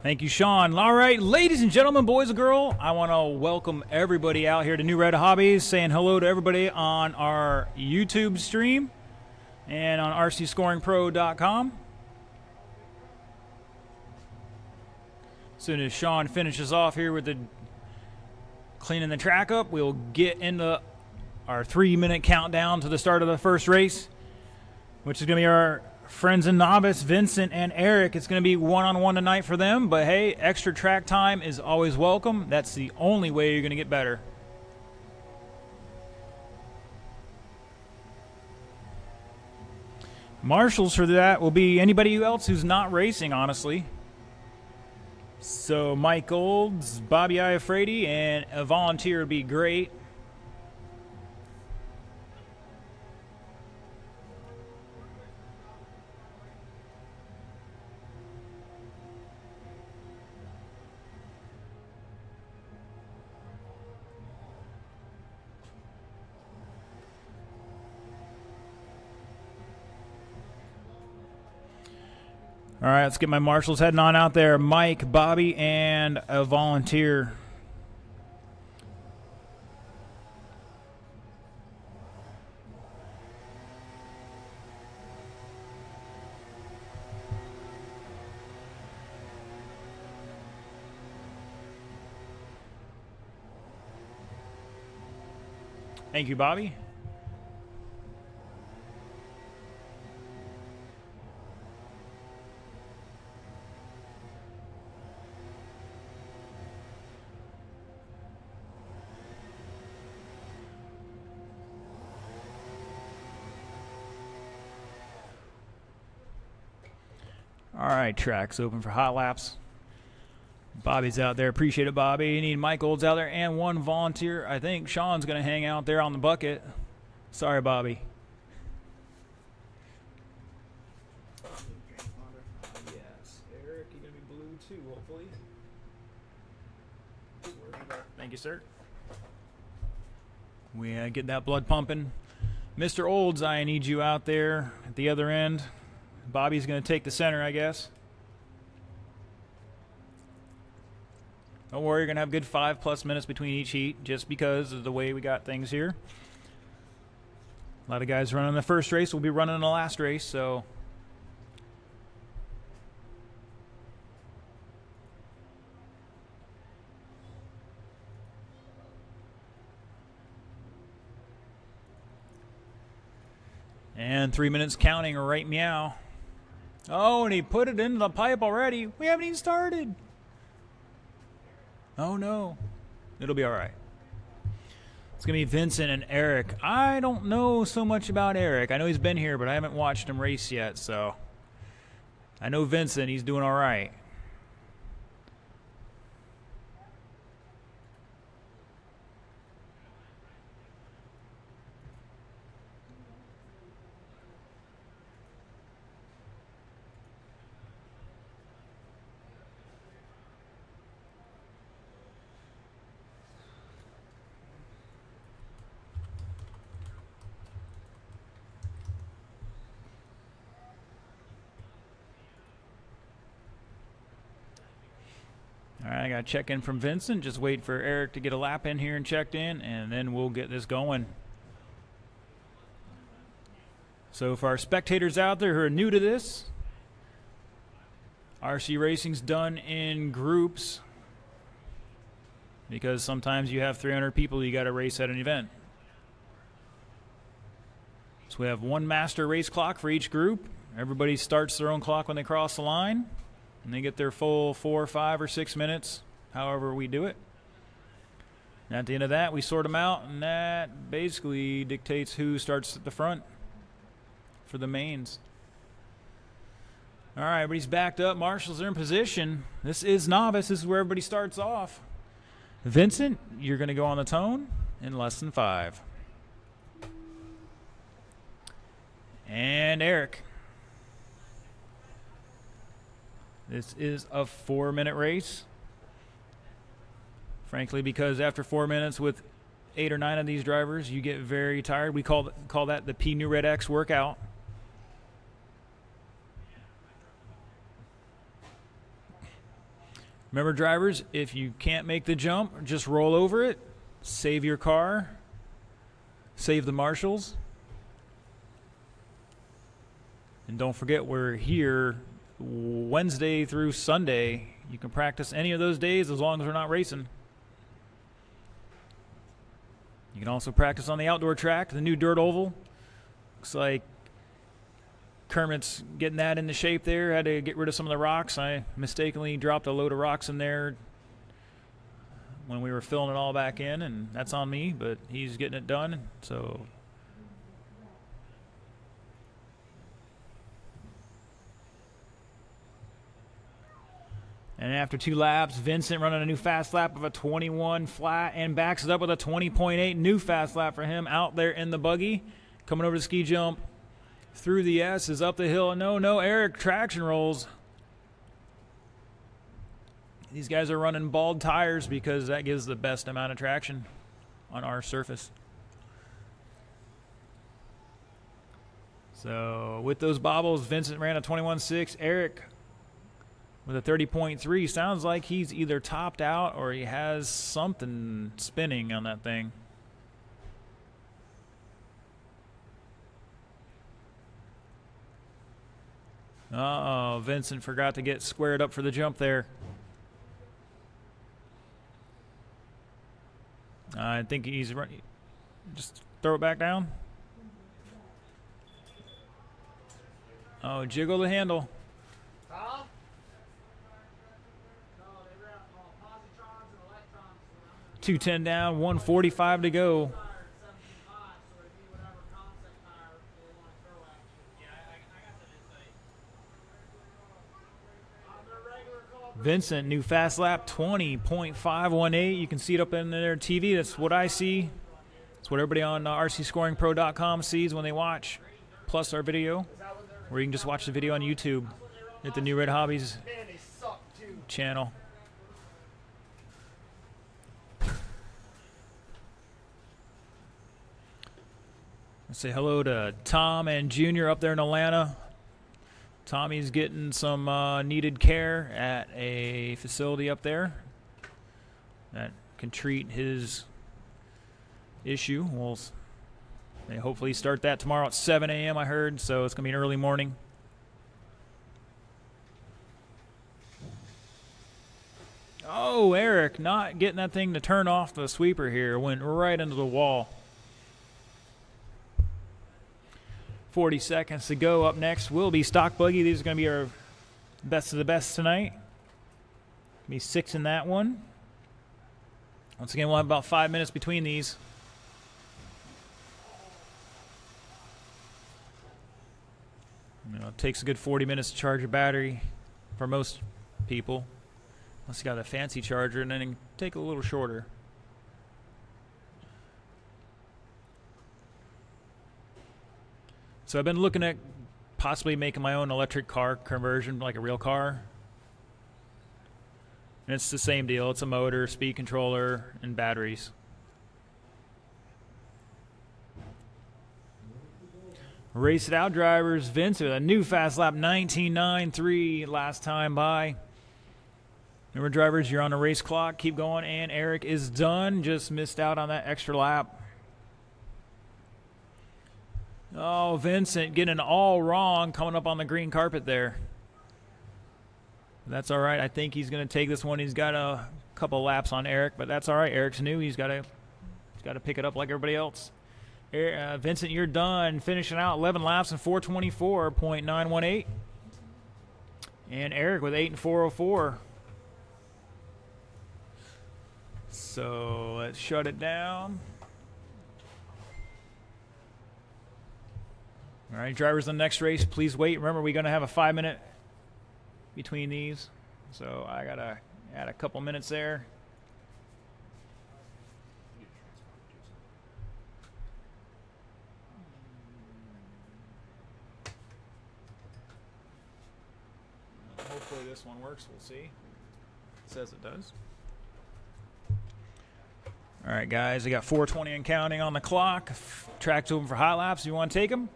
Thank you, Sean. All right, ladies and gentlemen, boys and girls, I want to welcome everybody out here to NewRedHobbies, saying hello to everybody on our YouTube stream and on rcscoringpro.com. As soon as Sean finishes off here with the cleaning the track up, we'll get into our 3-minute countdown to the start of the first race, which is going to be our friends in novice, Vincent and Eric. It's going to be one-on-one tonight for them, but hey, extra track time is always welcome. That's the only way you're going to get better. Marshals for that will be anybody else who's not racing, honestly. So Mike Olds, Bobby Iafredi, and a volunteer would be great. All right, let's get my marshals heading on out there. Mike, Bobby, and a volunteer. Thank you, Bobby. All right, track's open for hot laps. Bobby's out there. Appreciate it, Bobby. You need Mike Olds out there and one volunteer. I think Sean's going to hang out there on the bucket. Sorry, Bobby. Yes, Eric, you're going to be blue too, hopefully. Thank you, sir. We get that blood pumping. Mr. Olds, I need you out there at the other end. Bobby's going to take the center, I guess. Don't worry, you're going to have good 5+ minutes between each heat just because of the way we got things here. A lot of guys running the first race will be running the last race, so. And 3 minutes counting right meow. Oh, and he put it into the pipe already. We haven't even started. Oh, no. It'll be all right. It's going to be Vincent and Eric. I don't know so much about Eric. I know he's been here, but I haven't watched him race yet, so. I know Vincent. He's doing all right. All right, I got to check in from Vincent. Just wait for Eric to get a lap in here and checked in, and then we'll get this going. So for our spectators out there who are new to this, RC racing's done in groups because sometimes you have 300 people you got to race at an event. So we have one master race clock for each group. Everybody starts their own clock when they cross the line. And they get their full 4, 5, or 6 minutes, however we do it. And at the end of that, we sort them out, and that basically dictates who starts at the front for the mains. All right, everybody's backed up. Marshals are in position. This is novice. This is where everybody starts off. Vincent, you're going to go on the tone in less than 5. And Eric. This is a 4-minute race. Frankly, because after 4 minutes with 8 or 9 of these drivers, you get very tired. We call that the P New Red X workout. Remember, drivers, if you can't make the jump, just roll over it, save your car, save the marshals. And don't forget, we're here Wednesday through Sunday. You can practice any of those days as long as we're not racing. You can also practice on the outdoor track, the new dirt oval. Looks like Kermit's getting that into shape there. Had to get rid of some of the rocks. I mistakenly dropped a load of rocks in there when we were filling it all back in, and that's on me, but he's getting it done. So and after 2 laps, Vincent running a new fast lap of a 21 flat and backs it up with a 20.8 new fast lap for him out there in the buggy. Coming over the ski jump through the S is up the hill. No, Eric traction rolls. These guys are running bald tires because that gives the best amount of traction on our surface. So with those bobbles, Vincent ran a 21.6. Eric with a 30.3. Sounds like he's either topped out or he has something spinning on that thing. Uh-oh, Vincent forgot to get squared up for the jump there. I think he's running. Just throw it back down. Oh, jiggle the handle. 210 down, 145 to go. Vincent, new fast lap, 20.518. You can see it up in their TV. That's what I see. That's what everybody on rcscoringpro.com sees when they watch, plus our video, or you can just watch the video on YouTube at the New Red Hobbies channel. Let's say hello to Tom and Junior up there in Atlanta. Tommy's getting some needed care at a facility up there that can treat his issue. They hopefully start that tomorrow at 7 a.m. I heard, so it's going to be an early morning. Oh, Eric not getting that thing to turn off the sweeper here. Went right into the wall. 40 seconds to go. Up next will be Stock Buggy. These are going to be our best of the best tonight. Be 6 in that one. Once again, we'll have about 5 minutes between these. You know, it takes a good 40 minutes to charge a battery for most people. Unless you got a fancy charger, and then it can take a little shorter. So I've been looking at possibly making my own electric car conversion, like a real car. And it's the same deal. It's a motor, speed controller, and batteries. Race it out, drivers. Vince with a new fast lap, 19.93 last time by. Remember, drivers, you're on the race clock. Keep going. And Eric is done. Just missed out on that extra lap. Oh, Vincent getting it all wrong coming up on the green carpet there. That's all right. I think he's going to take this one. He's got a couple laps on Eric, but that's all right. Eric's new. He's got to pick it up like everybody else. Vincent, you're done. Finishing out 11 laps in 424.918. And Eric with 8 and 404. So let's shut it down. All right, drivers on the next race, please wait. Remember, we're going to have a 5-minute between these. So I got to add a couple minutes there. Hopefully this one works. We'll see. It says it does. All right, guys, I got 4:20 and counting on the clock. Track's open for hot laps. You want to take them?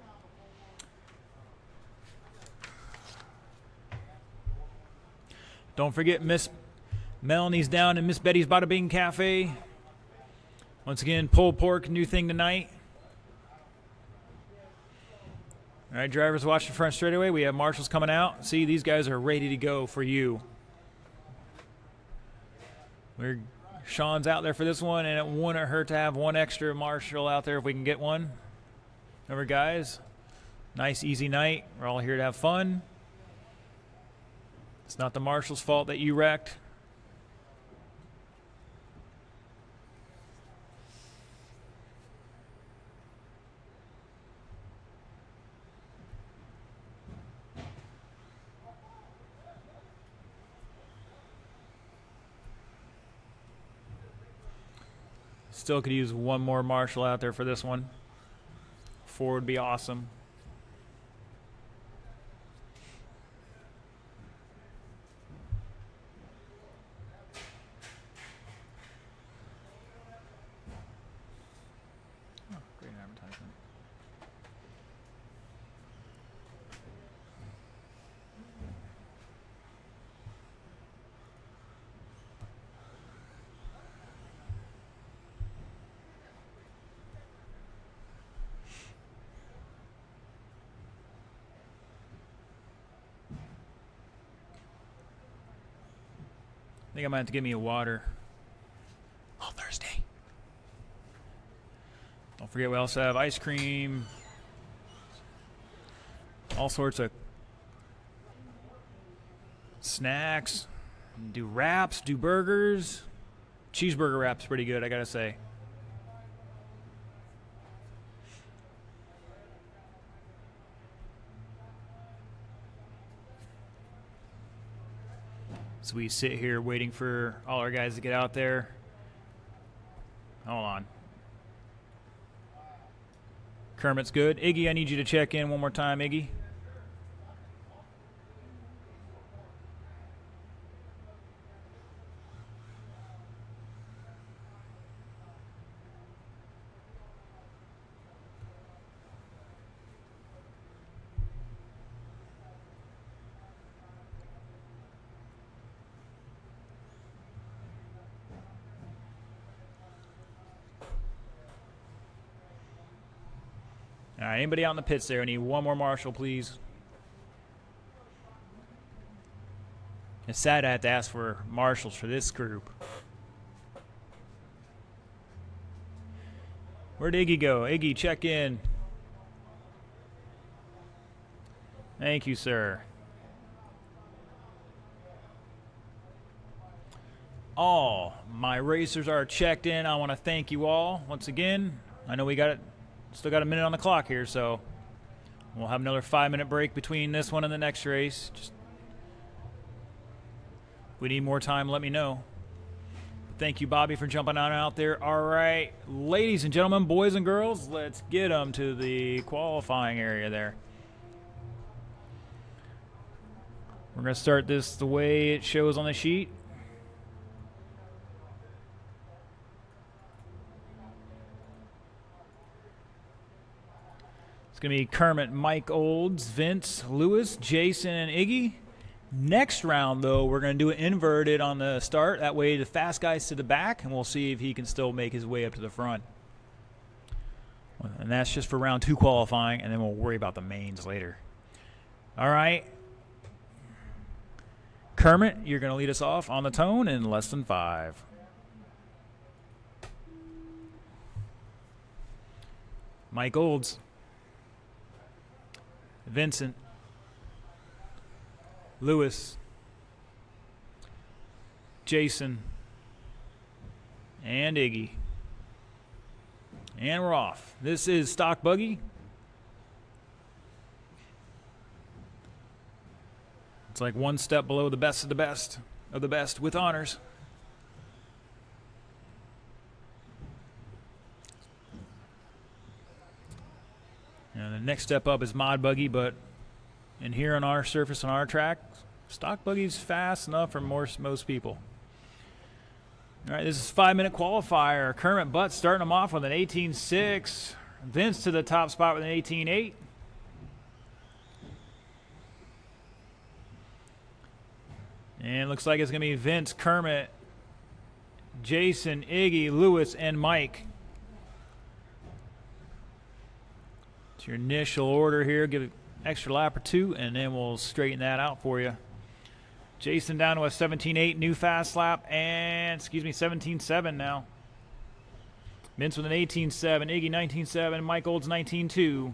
Don't forget, Melanie's down in Miss Betty's Bada Bing Cafe. Once again, pulled pork, new thing tonight. All right, drivers, watch the front straightaway. We have marshals coming out. See, these guys are ready to go for you. Sean's out there for this one, and it wouldn't hurt to have one extra marshal out there if we can get one. Remember, guys, nice, easy night. We're all here to have fun. It's not the marshal's fault that you wrecked. Still could use one more marshal out there for this one. 4 would be awesome. Oh, great advertisement. I think I might have to get me a water. All Thursday. Don't forget we also have ice cream. All sorts of snacks. Do wraps, do burgers. Cheeseburger wrap's pretty good, I gotta say. So we sit here waiting for all our guys to get out there. Hold on. Kermit's good. Iggy, I need you to check in one more time, Iggy. All right, anybody out in the pits there? I need one more marshal, please. It's sad I have to ask for marshals for this group. Where'd Iggy go? Iggy, check in. Thank you, sir. All my racers are checked in. I want to thank you all once again. I know we got it. Still got a minute on the clock here, so we'll have another 5-minute break between this one and the next race. Just, if we need more time, let me know. Thank you, Bobby, for jumping on out there. All right, ladies and gentlemen, boys and girls, let's get them to the qualifying area there. We're going to start this the way it shows on the sheet. It's going to be Kermit, Mike Olds, Vince, Lewis, Jason, and Iggy. Next round, though, we're going to do it inverted on the start. That way the fast guy's to the back, and we'll see if he can still make his way up to the front. And that's just for round 2 qualifying, and then we'll worry about the mains later. All right. Kermit, you're going to lead us off on the tone in less than 5. Mike Olds. Vincent, Lewis, Jason, and Iggy. And we're off. This is Stock Buggy. It's like one step below the best of the best of the best with honors. And the next step up is Mod Buggy, but in here on our surface, on our track, Stock Buggy's fast enough for most people. All right, this is 5-minute qualifier. Kermit Butt starting them off with an 18.6. Vince to the top spot with an 18.8. And it looks like it's going to be Vince, Kermit, Jason, Iggy, Lewis, and Mike. It's your initial order here. Give it an extra lap or two, and then we'll straighten that out for you. Jason down to a 17.8 new fast lap, and 17.7 now. Vince with an 18.7, Iggy 19.7, Mike Olds 19.2.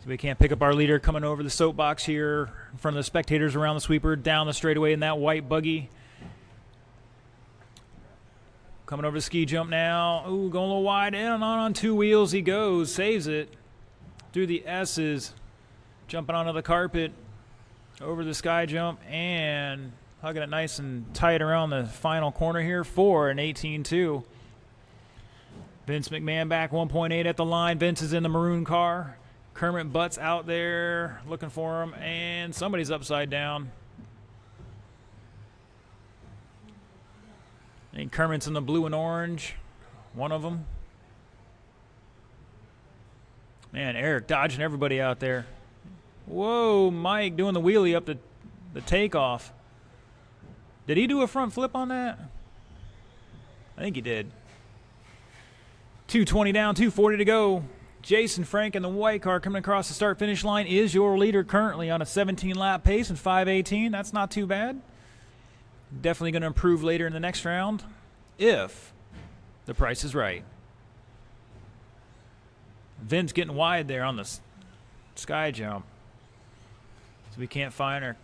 So we can't pick up our leader coming over the soapbox here in front of the spectators around the sweeper, down the straightaway in that white buggy. Coming over the ski jump now. Ooh, going a little wide in and on two wheels he goes, saves it through the S's. Jumping onto the carpet, over the sky jump, and hugging it nice and tight around the final corner here for an 18.2. Vince McMahon back 1.8 at the line. Vince is in the maroon car. Kermit Butts out there looking for him, and somebody's upside down. And Kermit's in the blue and orange, one of them. Man, Eric dodging everybody out there. Whoa, Mike doing the wheelie up the takeoff. Did he do a front flip on that? I think he did. 2:20 down, 2:40 to go. Jason Frank in the white car coming across the start-finish line is your leader currently on a 17-lap pace and 5:18. That's not too bad. Definitely going to improve later in the next round if the price is right. Vince getting wide there on the sky jump. So we can't find her.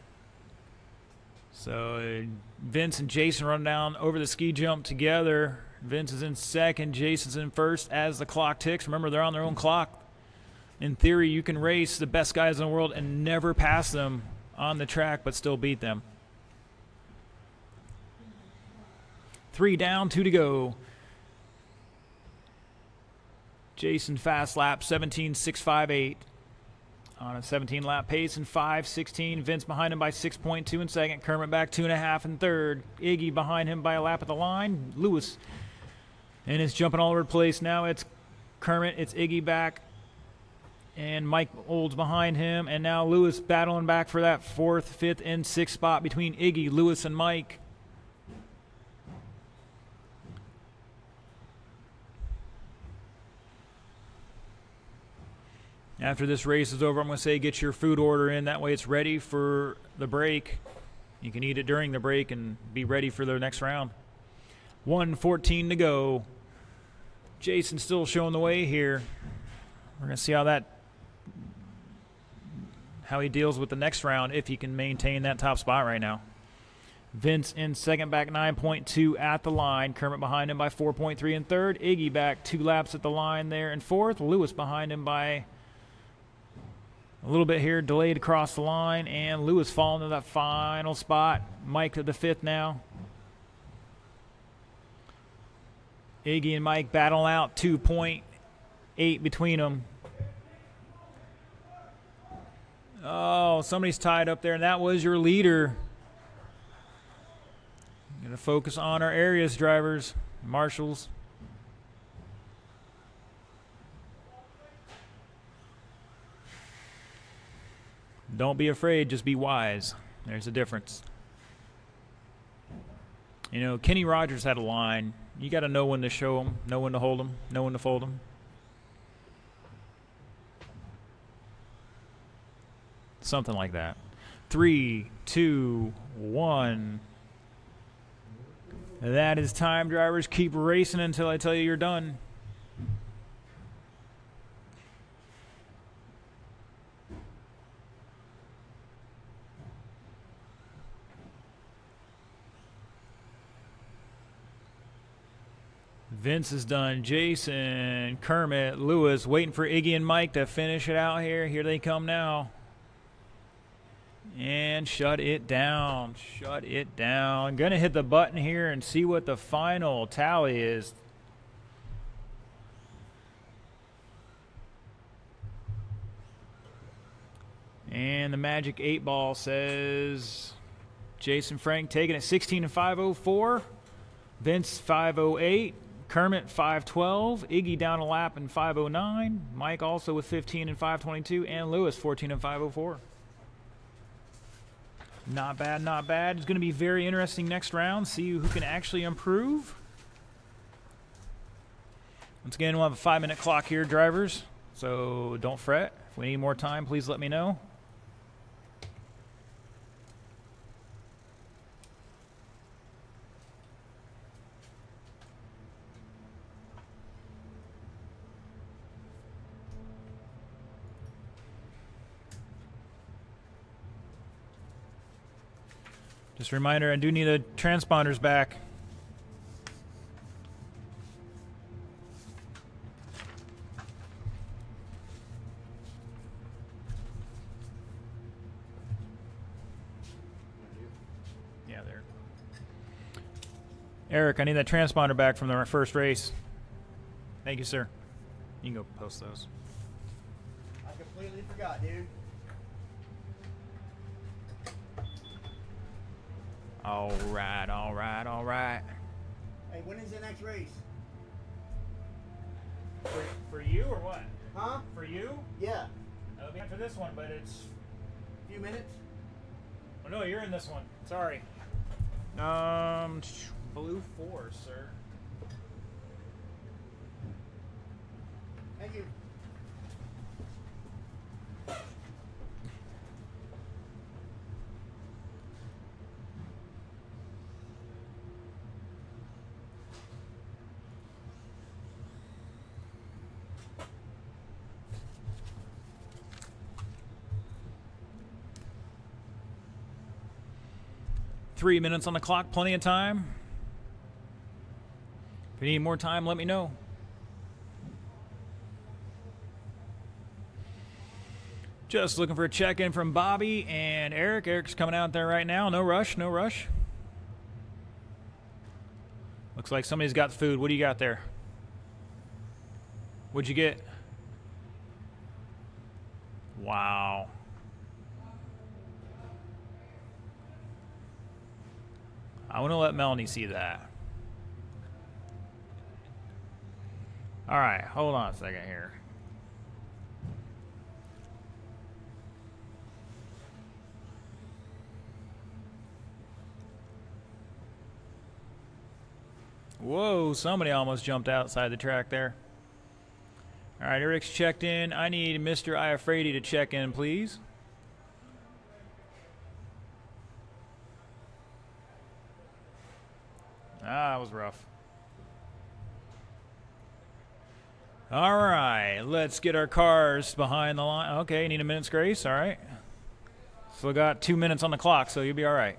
So Vince and Jason run down over the ski jump together. Vince is in second. Jason's in first as the clock ticks. Remember, they're on their own clock. In theory, you can race the best guys in the world and never pass them on the track, but still beat them. 3 down, 2 to go. Jason fast lap, 17.658 on a 17-lap pace and 5.16. Vince behind him by 6.2 in second. Kermit back 2.5 in third. Iggy behind him by a lap at the line. Lewis, and it's jumping all over the place now. It's Kermit, it's Iggy back, and Mike Olds behind him, and now Lewis battling back for that 4th, 5th, and 6th spot between Iggy, Lewis, and Mike. After this race is over, I'm going to say get your food order in. That way it's ready for the break. You can eat it during the break and be ready for the next round. 1:14 to go. Jason's still showing the way here. We're going to see how he deals with the next round, if he can maintain that top spot right now. Vince in second, back 9.2 at the line. Kermit behind him by 4.3 in third. Iggy back 2 laps at the line there in fourth. Lewis behind him by a little bit here, delayed across the line, and Lewis falling to that final spot. Mike to the 5th now. Iggy and Mike battle out, 2.8 between them. Oh, somebody's tied up there, and that was your leader. Going to focus on our Arias drivers, marshals. Don't be afraid, just be wise. There's a difference. You know, Kenny Rogers had a line. You got to know when to show them, know when to hold them, know when to fold them. Something like that. 3, 2, 1. That is time, drivers. Keep racing until I tell you you're done. Vince is done. Jason, Kermit, Lewis waiting for Iggy and Mike to finish it out here. Here they come now. And shut it down. Shut it down. Going to hit the button here and see what the final tally is. And the magic 8 ball says Jason Frank taking it 16 and 504. Vince 508. Kermit 5:12, Iggy down a lap in 5:09, Mike also with 15 and 5:22, and Lewis 14 and 5:04. Not bad, not bad. It's going to be very interesting next round. See who can actually improve. Once again, we'll have a 5-minute clock here, drivers. So don't fret. If we need more time, please let me know. Just a reminder, I do need the transponders back. Yeah, there. Eric, I need that transponder back from the first race. Thank you, sir. You can go post those. I completely forgot, dude. All right, all right, all right. Hey, when is the next race? For you or what? Huh? For you? Yeah. It'll be after this one, but it's... A few minutes? Oh, no, you're in this one. Sorry. Blue 4, sir. Thank you. Three minutes on the clock, plenty of time. If you need more time, let me know. Just looking for a check-in from Bobby and Eric. Eric's coming out there right now. No rush, no rush. Looks like somebody's got the food. What do you got there? What'd you get? Wow. I want to let Melanie see that. All right, hold on a second here. Whoa, somebody almost jumped outside the track there. All right, Eric's checked in. I need Mr. Iafredi to check in, please. Ah, that was rough. All right, let's get our cars behind the line. Okay, need a minute's grace. All right. Still got 2 minutes on the clock, so you'll be all right.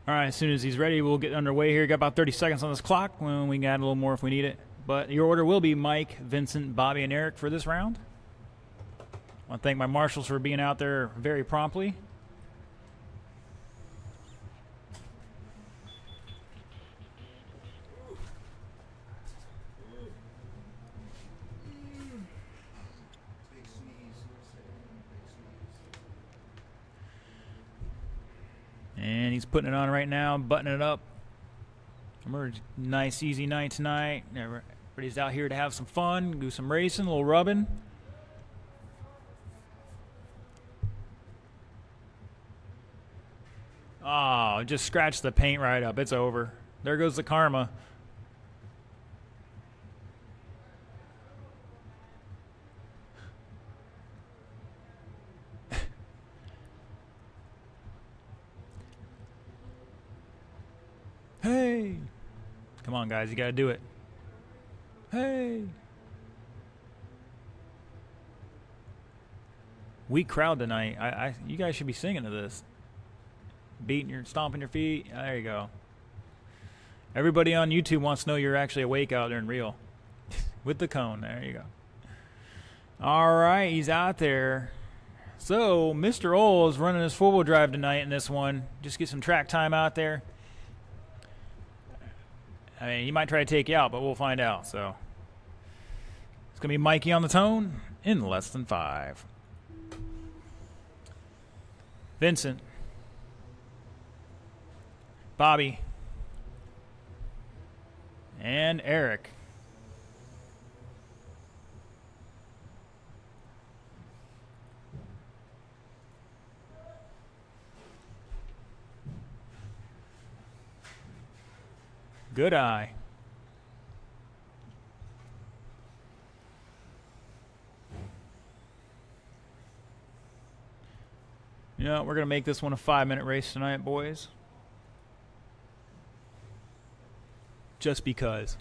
All right, as soon as he's ready, we'll get underway here. Got about 30 seconds on this clock. Well, we can add a little more if we need it. But your order will be Mike, Vincent, Bobby, and Eric for this round. I want to thank my marshals for being out there very promptly. And he's putting it on right now, buttoning it up. Remember, nice, easy night tonight. Everybody's out here to have some fun, do some racing, a little rubbing. Oh, just scratched the paint right up. It's over. There goes the karma. Hey. Come on, guys. You got to do it. Hey. Weak crowd tonight. You guys should be singing to this. Stomping your feet. There you go. Everybody on YouTube wants to know you're actually awake out there and real. With the cone. There you go. All right. He's out there. So, Mr. Ole is running his four-wheel drive tonight in this one. Just get some track time out there. I mean, he might try to take you out, but we'll find out. So, it's going to be Mikey on the tone in less than 5. Vincent. Bobby. And Eric. Good eye. You know, we're going to make this one a 5-minute race tonight, boys. Just because.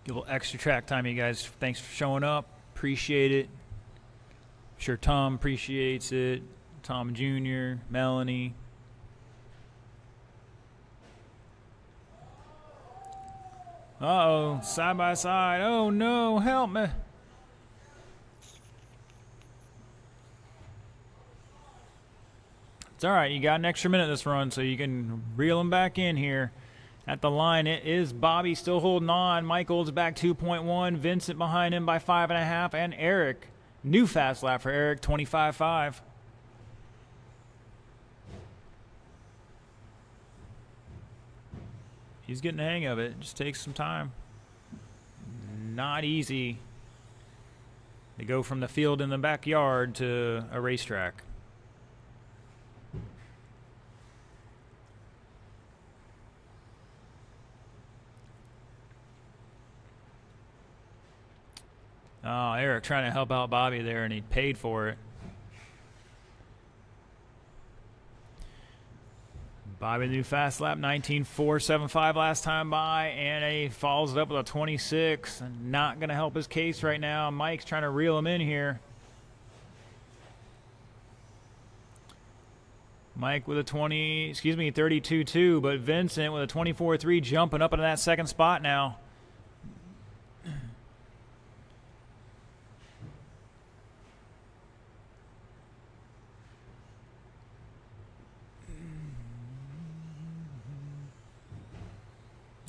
Give a little extra track time, you guys. Thanks for showing up. Appreciate it. Sure Tom appreciates it. Tom Jr., Melanie. Uh-oh, side by side. Oh, no, help me. It's all right. You got an extra minute this run, so you can reel him back in here. At the line, it is Bobby still holding on. Michael's back 2.1. Vincent behind him by 5.5. And Eric, new fast lap for Eric, 25.5. He's getting the hang of it. Just takes some time. Not easy to go from the field in the backyard to a racetrack. Oh, Eric trying to help out Bobby there, and he paid for it. Bobby, new fast lap, 19.475 last time by, and he follows it up with a 26. Not going to help his case right now. Mike's trying to reel him in here. Mike with a 32.2, but Vincent with a 24.3 jumping up into that second spot now.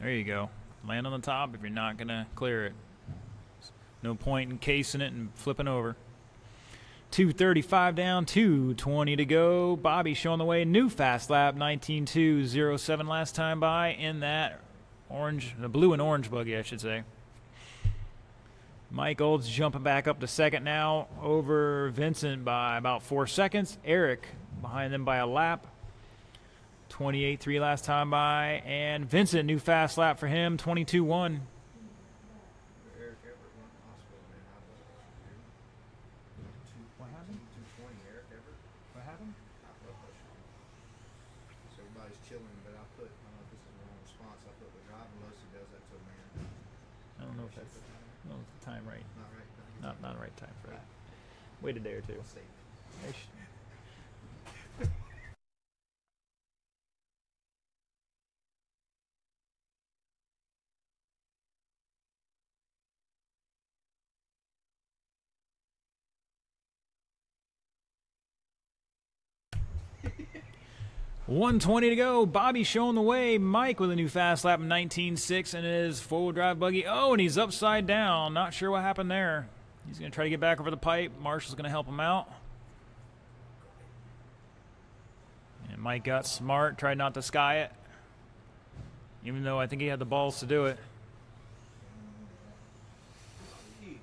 There you go. Land on the top if you're not going to clear it. No point in casing it and flipping over. 2:35 down, 2:20 to go. Bobby showing the way. New fast lap, 19.207 last time by in that the blue and orange buggy, I should say. Mike Old's jumping back up to second now over Vincent by about 4 seconds. Eric behind them by a lap. 28.3 last time by, and Vincent, new fast lap for him, 22.1. What happened? 220, Eric Everett. What happened? So everybody's chilling, but I don't know if this is the wrong response. I put the driver Lucy does that to a man. I don't know if that's the time right. Not right. Not the right time for that. Wait a day or two. Safe. 1:20 to go. Bobby showing the way. Mike with a new fast lap, 19.6 in his four-wheel drive buggy. Oh, and he's upside down. Not sure what happened there. He's going to try to get back over the pipe. Marshall's going to help him out. And Mike got smart, tried not to sky it, even though I think he had the balls to do it. Bobby,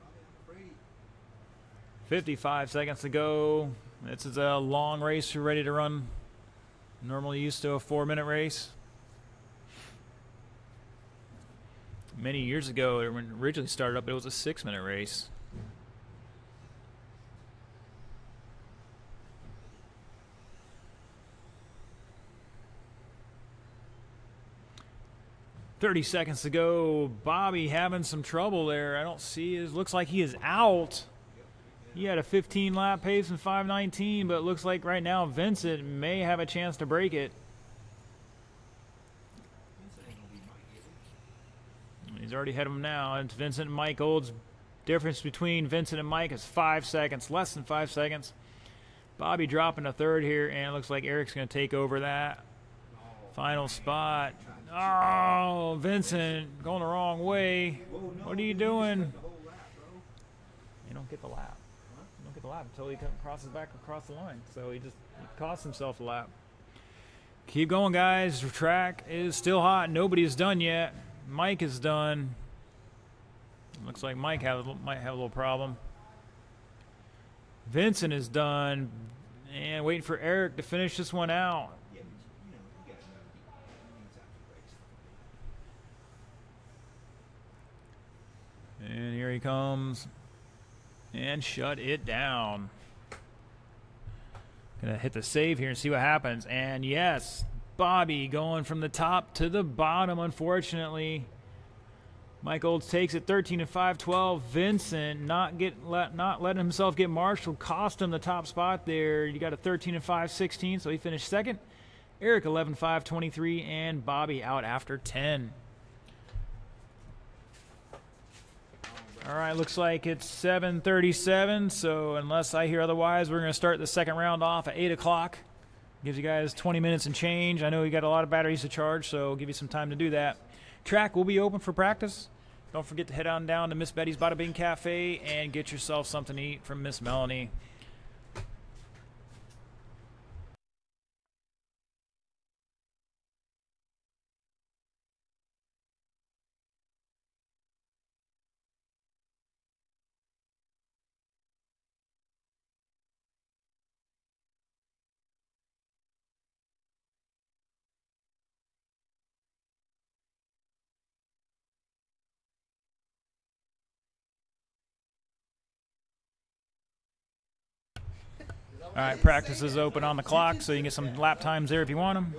I'm afraid of 55 seconds to go. This is a long race. You're ready to run. Normally used to a 4-minute race. Many years ago, when it originally started up, it was a 6-minute race. "30 seconds to go." Bobby having some trouble there. I don't see it. Looks like he is out. He had a 15-lap pace in 5:19, but it looks like right now Vincent may have a chance to break it. He's already ahead of him now. It's Vincent and Mike Old's difference between Vincent and Mike is 5 seconds, less than 5 seconds. Bobby dropping a third here, and it looks like Eric's going to take over that. Final spot. Oh, Vincent going the wrong way. What are you doing? You don't get the lap. You don't get the lap until he crosses back across the line. So he cost himself a lap. Keep going, guys. The track is still hot. Nobody's done yet. Mike is done. Looks like Mike might have a little problem. Vincent is done. And waiting for Eric to finish this one out. And here he comes. And shut it down. Gonna hit the save here and see what happens. And yes, Bobby going from the top to the bottom, unfortunately. Mike Olds takes it 13 and 5-12. Vincent not letting himself get marshaled, cost him the top spot there. You got a 13 and 5-16, so he finished second. Eric 11-5-23, and Bobby out after 10. All right, looks like it's 7:37, so unless I hear otherwise, we're going to start the second round off at 8 o'clock. Gives you guys 20 minutes and change. I know you got a lot of batteries to charge, so I'll give you some time to do that. Track will be open for practice. Don't forget to head on down to Miss Betty's Bada Bing Cafe and get yourself something to eat from Miss Melanie. All right, practice is open on the clock, so you can get some lap times there if you want them.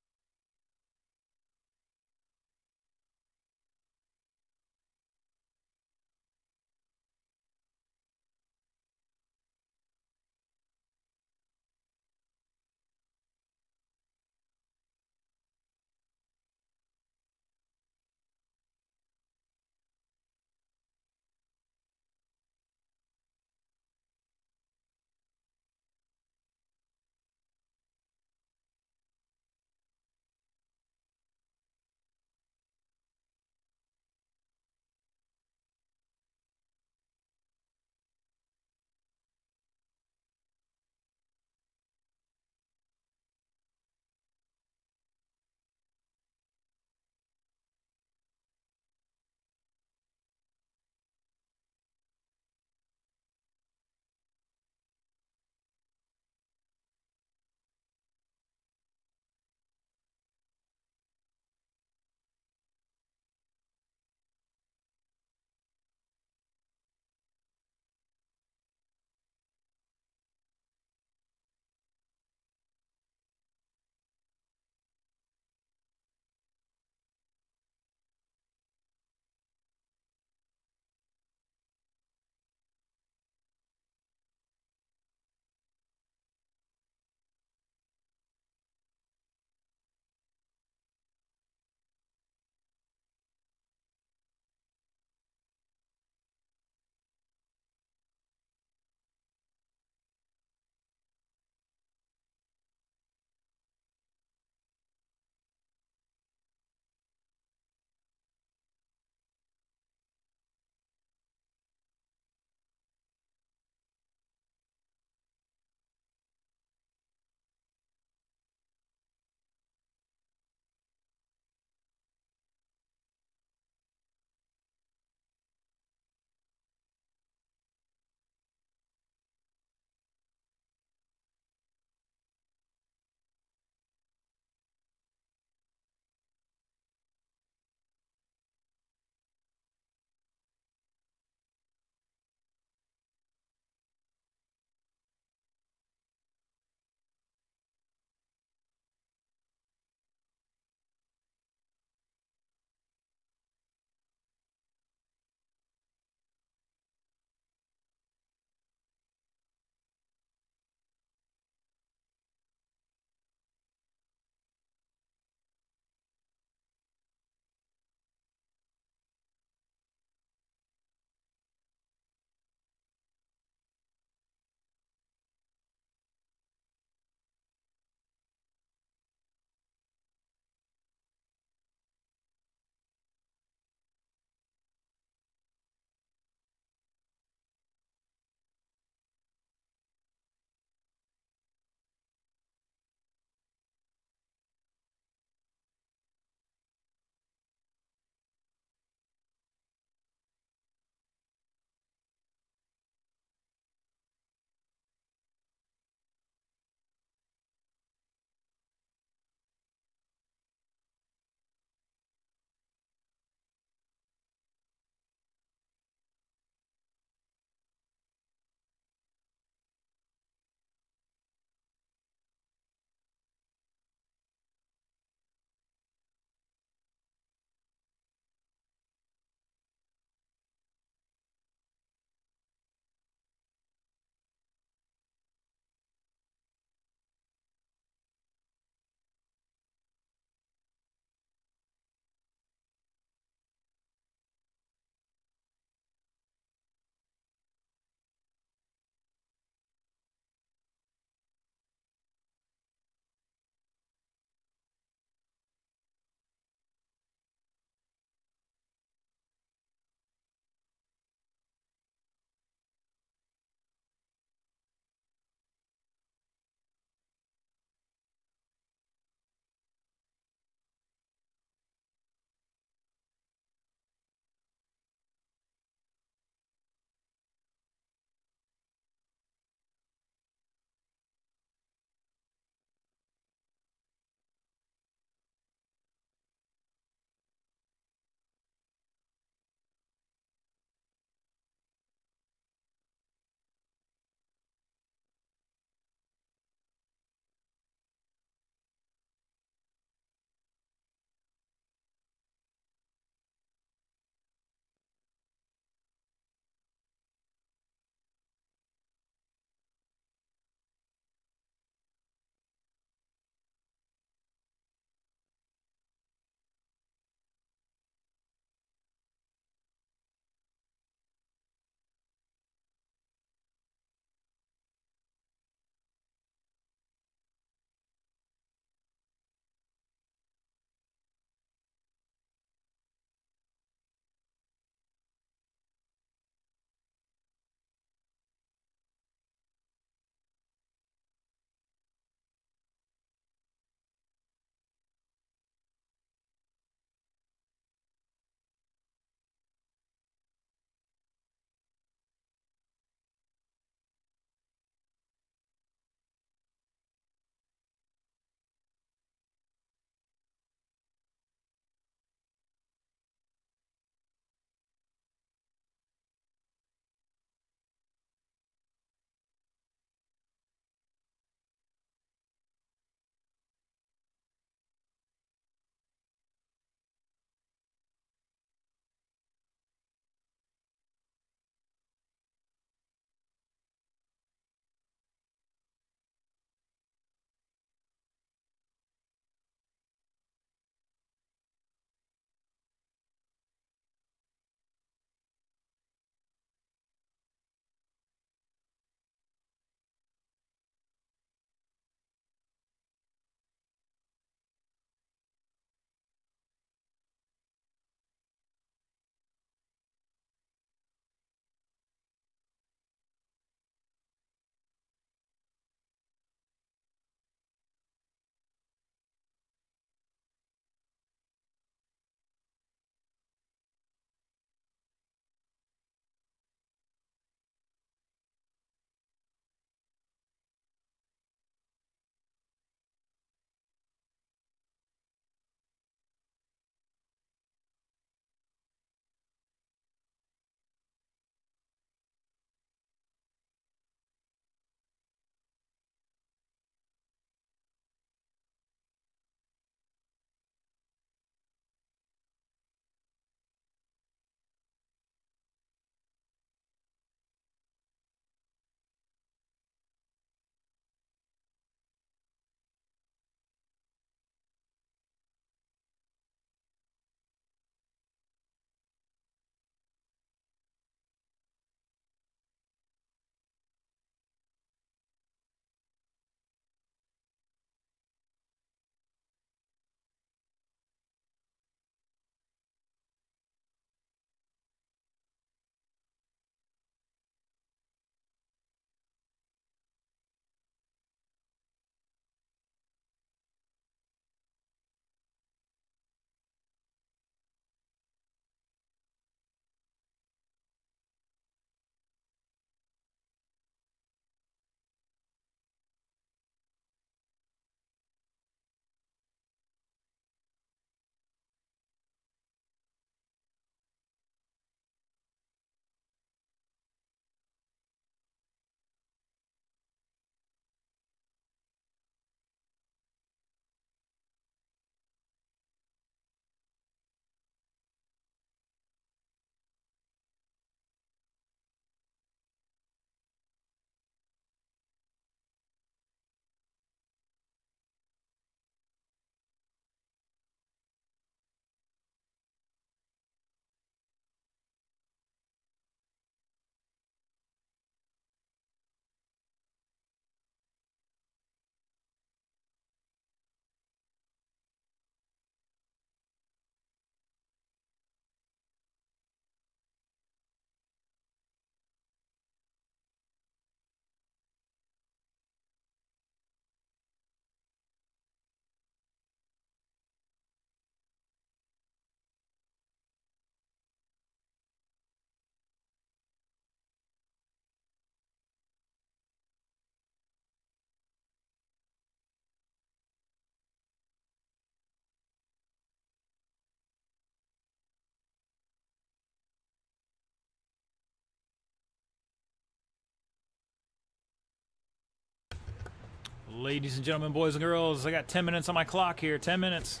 Ladies and gentlemen, boys and girls, I got 10 minutes on my clock here. 10 minutes.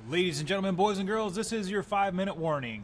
Ladies and gentlemen, boys and girls, this is your 5-minute warning.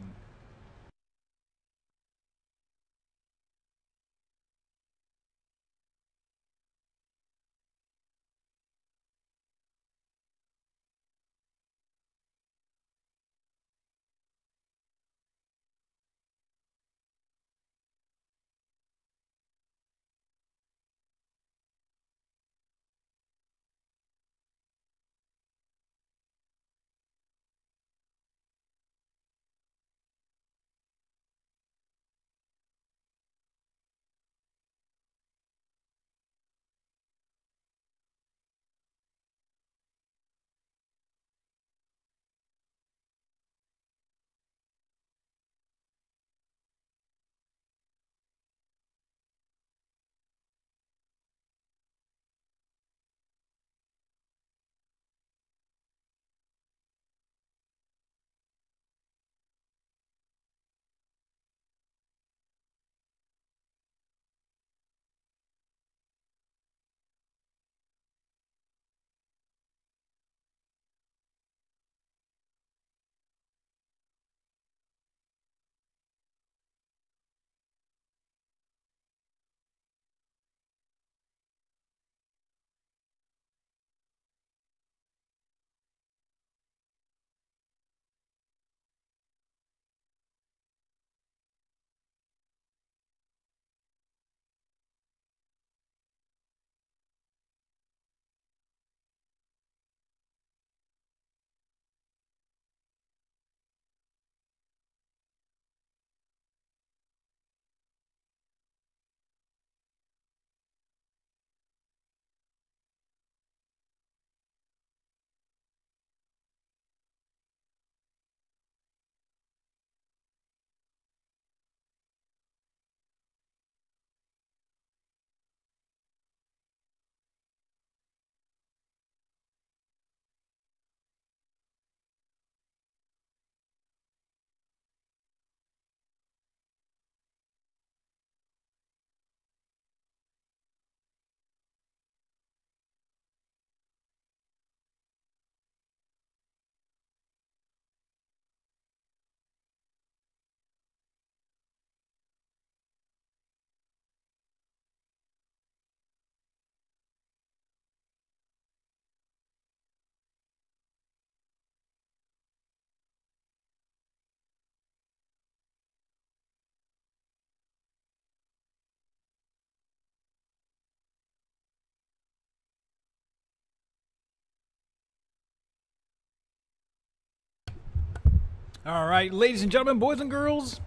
All right, ladies and gentlemen, boys and girls,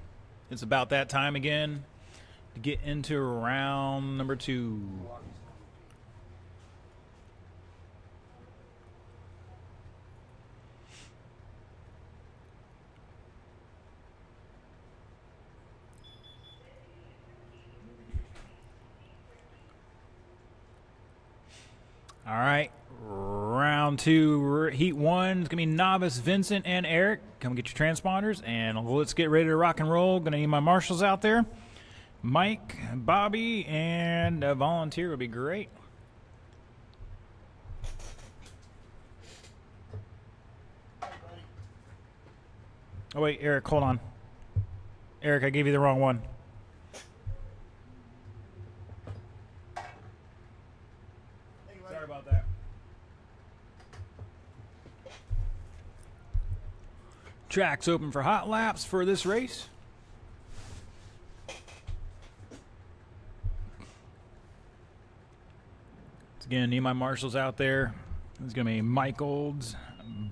it's about that time again to get into round number 2. All right, round 2, heat 1 is going to be Novice, Vincent, and Eric. Come get your transponders, and let's get ready to rock and roll. Going to need my marshals out there. Mike, Bobby, and a volunteer would be great. Oh, wait, Eric, hold on. Eric, I gave you the wrong one. Sorry about that. Track's open for hot laps for this race. Again, need my marshals out there. It's going to be Mike Olds,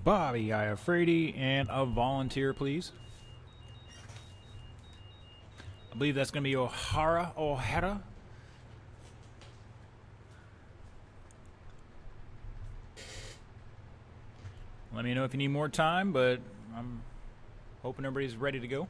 Bobby Iafredi, and a volunteer, please. I believe that's going to be O'Hara. Let me know if you need more time, but I'm hoping everybody's ready to go.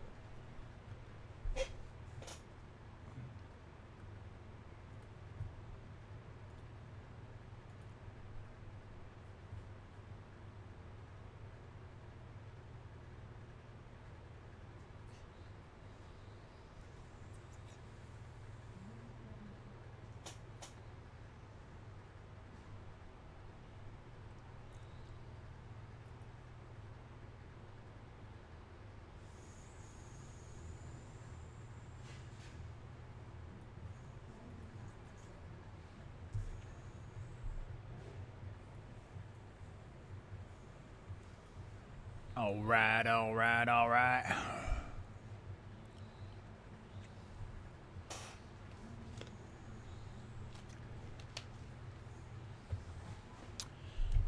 All right, all right, all right.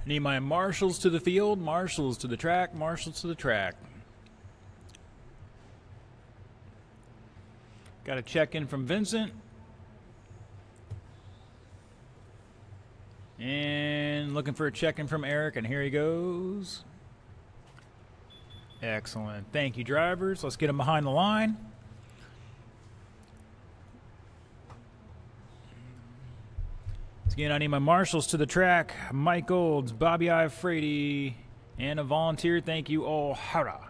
I need my marshals to the field, marshals to the track, marshals to the track. Got a check-in from Vincent. And looking for a check-in from Eric, and here he goes. Excellent. Thank you, drivers. Let's get him behind the line. Again, I need my marshals to the track. Mike Olds, Bobby I. Frady, and a volunteer. Thank you, O'Hara.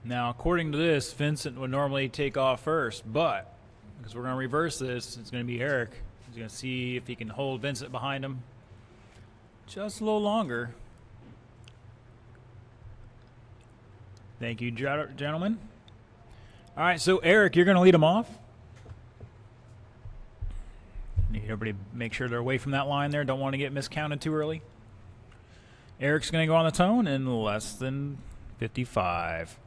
Now, according to this, Vincent would normally take off first, but because we're going to reverse this, it's going to be Eric. He's going to see if he can hold Vincent behind him just a little longer. Thank you, gentlemen. All right, so Eric, you're going to lead them off. Need everybody to make sure they're away from that line there. Don't want to get miscounted too early. Eric's going to go on the tone in less than 55.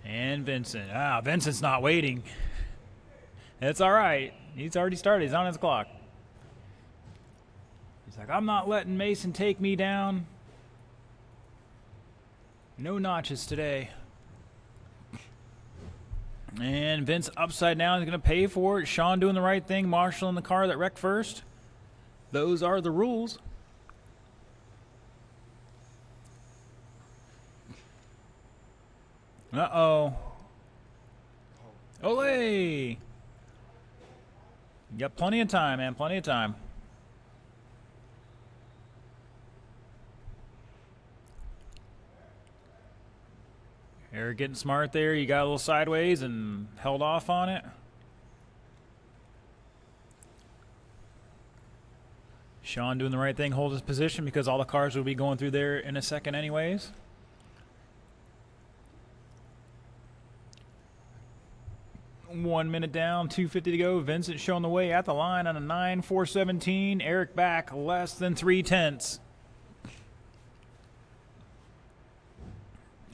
And Vincent. Vincent's not waiting. It's all right. He's already started. He's on his clock. He's like, I'm not letting Mason take me down. No notches today. And Vince upside down is going to pay for it. Sean doing the right thing. Marshall in the car that wrecked first. Those are the rules. Uh-oh. Ole! You got plenty of time, man. Plenty of time. Eric getting smart there. You got a little sideways and held off on it. Sean doing the right thing, hold his position because all the cars will be going through there in a second anyways. One minute down, 2:50 to go. Vincent showing the way at the line on a 9.417. Eric back less than 3/10.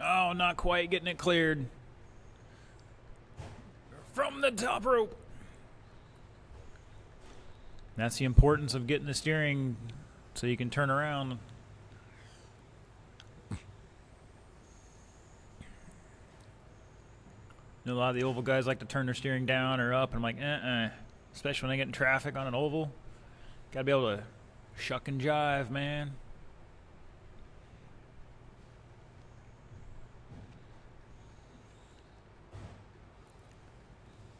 Oh, not quite getting it cleared. From the top rope. That's the importance of getting the steering so you can turn around. You know, a lot of the oval guys like to turn their steering down or up, and I'm like, especially when they get in traffic on an oval. Got to be able to shuck and jive, man.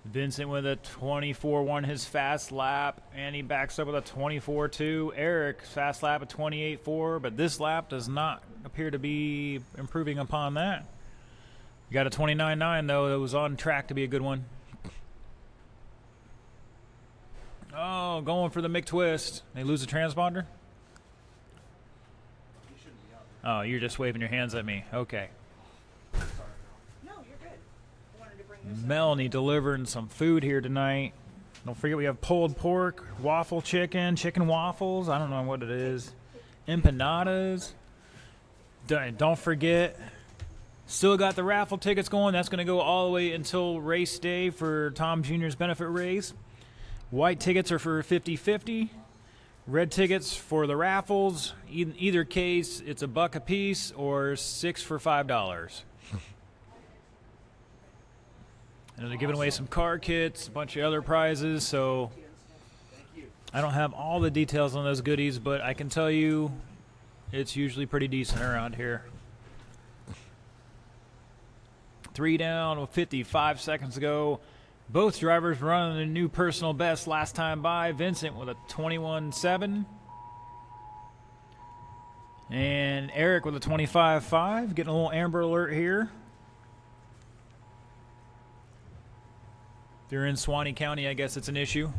Vincent with a 24-1 his fast lap, and he backs up with a 24-2. Eric, fast lap at 28-4, but this lap does not appear to be improving upon that. You got a 29.9, though, that was on track to be a good one. Oh, going for the McTwist. They lose the transponder? Oh, you're just waving your hands at me. Okay. Melanie delivering some food here tonight. Don't forget we have pulled pork, waffle chicken, chicken waffles. I don't know what it is. Empanadas. Don't forget, still got the raffle tickets going. That's going to go all the way until race day for Tom Jr.'s benefit race. White tickets are for 50-50. Red tickets for the raffles. In either case, it's $1 a piece or 6 for $5. And they're giving away some car kits, a bunch of other prizes, so I don't have all the details on those goodies, but I can tell you it's usually pretty decent around here. 3 down with 55 seconds to go. Both drivers running a new personal best last time by. Vincent with a 21.7. And Eric with a 25.5. Getting a little Amber Alert here. If you're in Suwannee County, I guess it's an issue.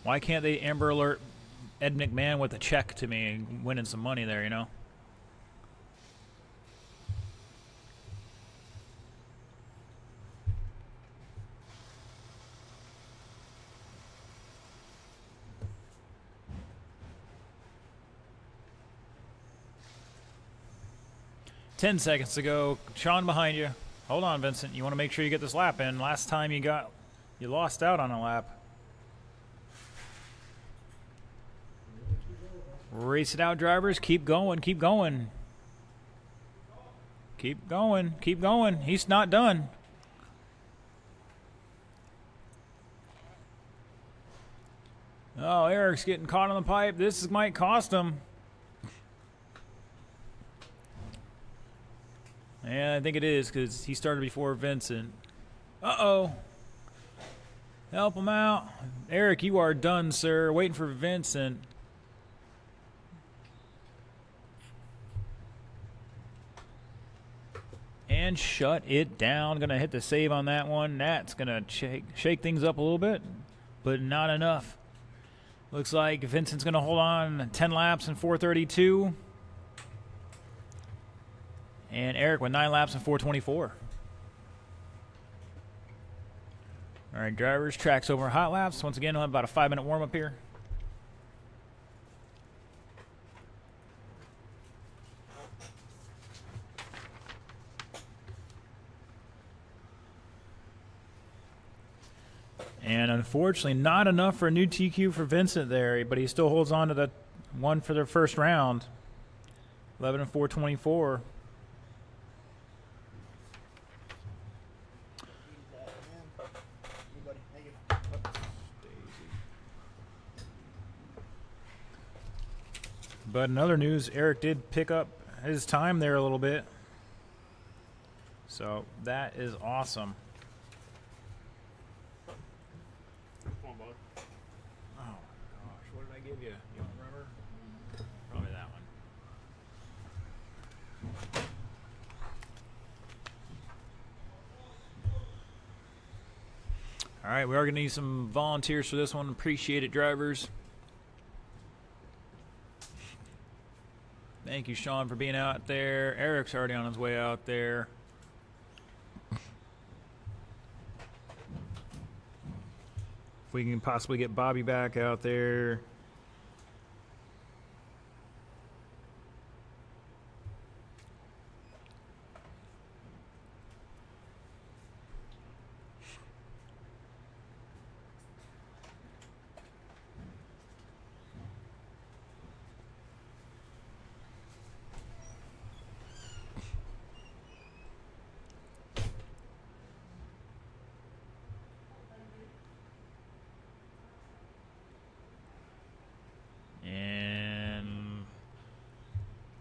Why can't they Amber Alert Ed McMahon with a check to me and winning some money there, you know? 10 seconds to go. Sean behind you. Hold on, Vincent. You want to make sure you get this lap in. Last time you lost out on a lap. Race it out, drivers. Keep going. Keep going. Keep going. Keep going. He's not done. Oh, Eric's getting caught on the pipe. This might cost him. Yeah, I think it is because he started before Vincent. Uh-oh. Help him out. Eric, you are done, sir. Waiting for Vincent. And shut it down. Going to hit the save on that one. That's going to shake things up a little bit, but not enough. Looks like Vincent's going to hold on 10 laps in 4:32. And Eric with 9 laps in 4:24. All right, drivers, track's over hot laps. Once again, we'll have about a 5-minute warm-up here. And unfortunately, not enough for a new TQ for Vincent there, but he still holds on to the one for their first round. 11 and 4:24. But in other news, Eric did pick up his time there a little bit. So that is awesome. Come on, bud. Oh my gosh, what did I give you? You don't remember? Probably that one. All right, we are going to need some volunteers for this one. Appreciate it, drivers. Thank you, Sean, for being out there. Eric's already on his way out there. If we can possibly get Bobby back out there.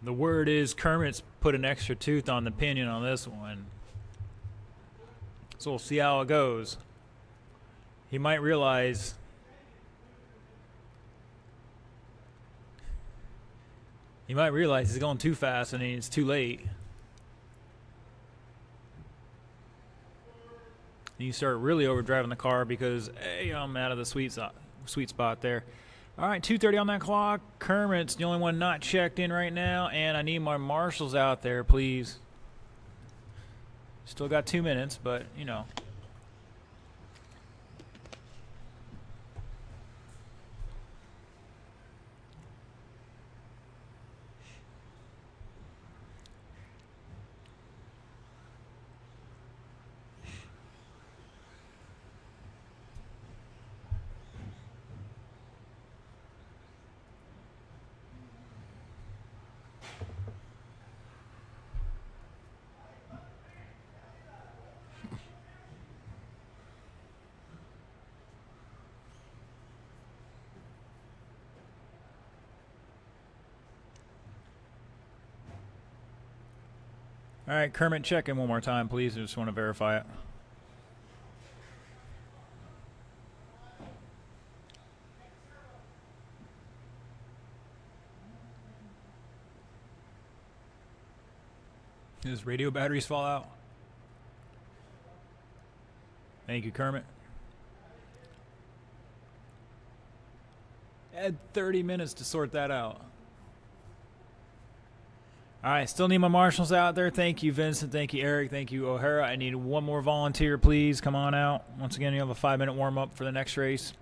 The word is Kermit's put an extra tooth on the pinion on this one. So we'll see how it goes. He might realize he's going too fast and it's too late. And you start really overdriving the car because, hey, I'm out of the sweet spot there. All right, 2:30 on that clock. Kermit's the only one not checked in right now, and I need my marshals out there, please. Still got 2 minutes, but, you know. All right, Kermit, check in one more time, please. I just want to verify it. His radio batteries fall out. Thank you, Kermit. Had 30 minutes to sort that out. All right, still need my marshals out there. Thank you, Vincent. Thank you, Eric. Thank you, O'Hara. I need one more volunteer, please. Come on out. Once again, you have a 5-minute warm-up for the next race.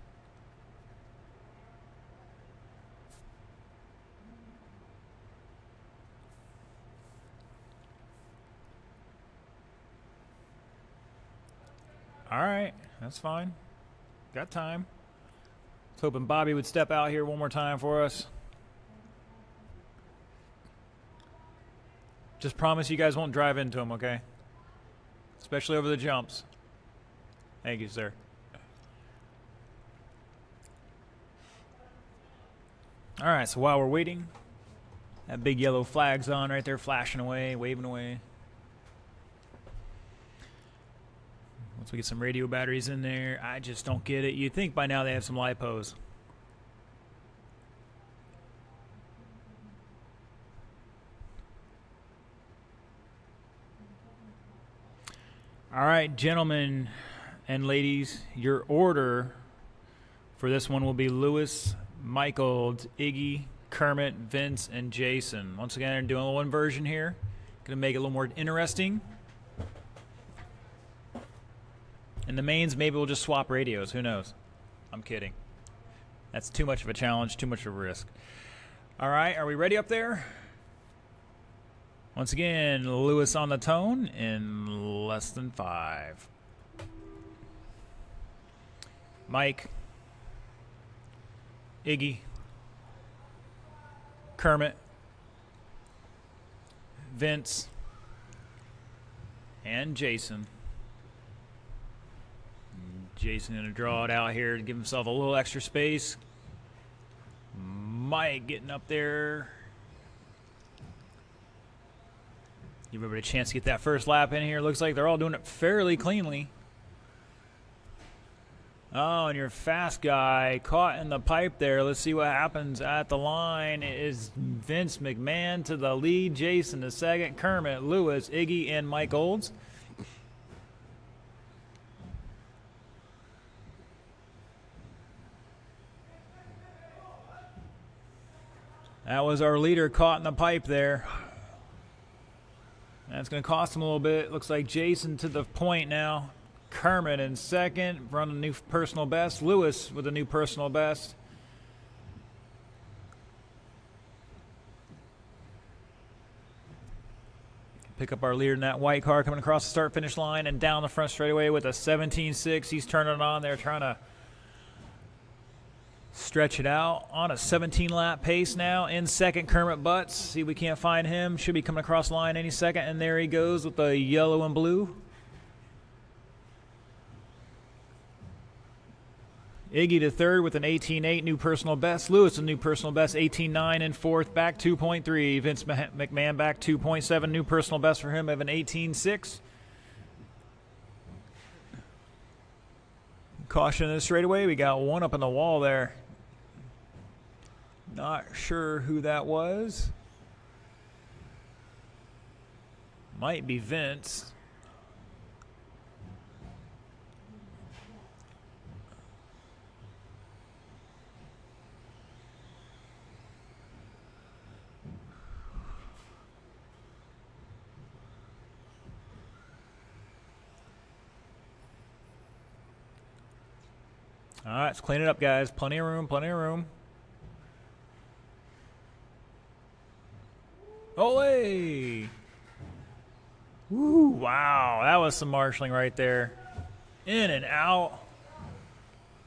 All right, that's fine. Got time. I was hoping Bobby would step out here one more time for us. Just promise you guys won't drive into him, okay? Especially over the jumps. Thank you, sir. All right, so while we're waiting, that big yellow flag's on right there, flashing away, waving away. Once we get some radio batteries in there, I just don't get it. You'd think by now they have some lipos. All right, gentlemen and ladies, your order for this one will be Lewis, Michael, Iggy, Kermit, Vince, and Jason. Once again, I'm doing a little inversion here. Going to make it a little more interesting. In the mains, maybe we'll just swap radios. Who knows? I'm kidding. That's too much of a challenge, too much of a risk. All right, are we ready up there? Once again, Lewis on the tone in less than 5. Mike, Iggy, Kermit, Vince, and Jason. Jason going to draw it out here to give himself a little extra space. Mike getting up there. Give everybody a chance to get that first lap in here. Looks like they're all doing it fairly cleanly. Oh, and your fast guy caught in the pipe there. Let's see what happens at the line. It is Vince McMahon to the lead, Jason to second, Kermit, Lewis, Iggy, and Mike Olds. That was our leader caught in the pipe there. That's going to cost him a little bit. Looks like Jason to the point now. Kermit in second, running a new personal best. Lewis with a new personal best. Pick up our leader in that white car coming across the start-finish line and down the front straightaway with a 17.6. He's turning it on there, trying to stretch it out on a 17-lap pace now. In second, Kermit Butts. See if we can't find him. Should be coming across the line any second. And there he goes with the yellow and blue. Iggy to third with an 18.8, new personal best. Lewis, a new personal best, 18.9 in fourth, back 2.3. Vince McMahon back 2.7, new personal best for him of an 18.6. Caution in the straightaway. We got one up on the wall there. Not sure who that was. Might be Vince. All right, let's clean it up, guys. Plenty of room, plenty of room. Ole! Woo, wow, that was some marshalling right there. In and out.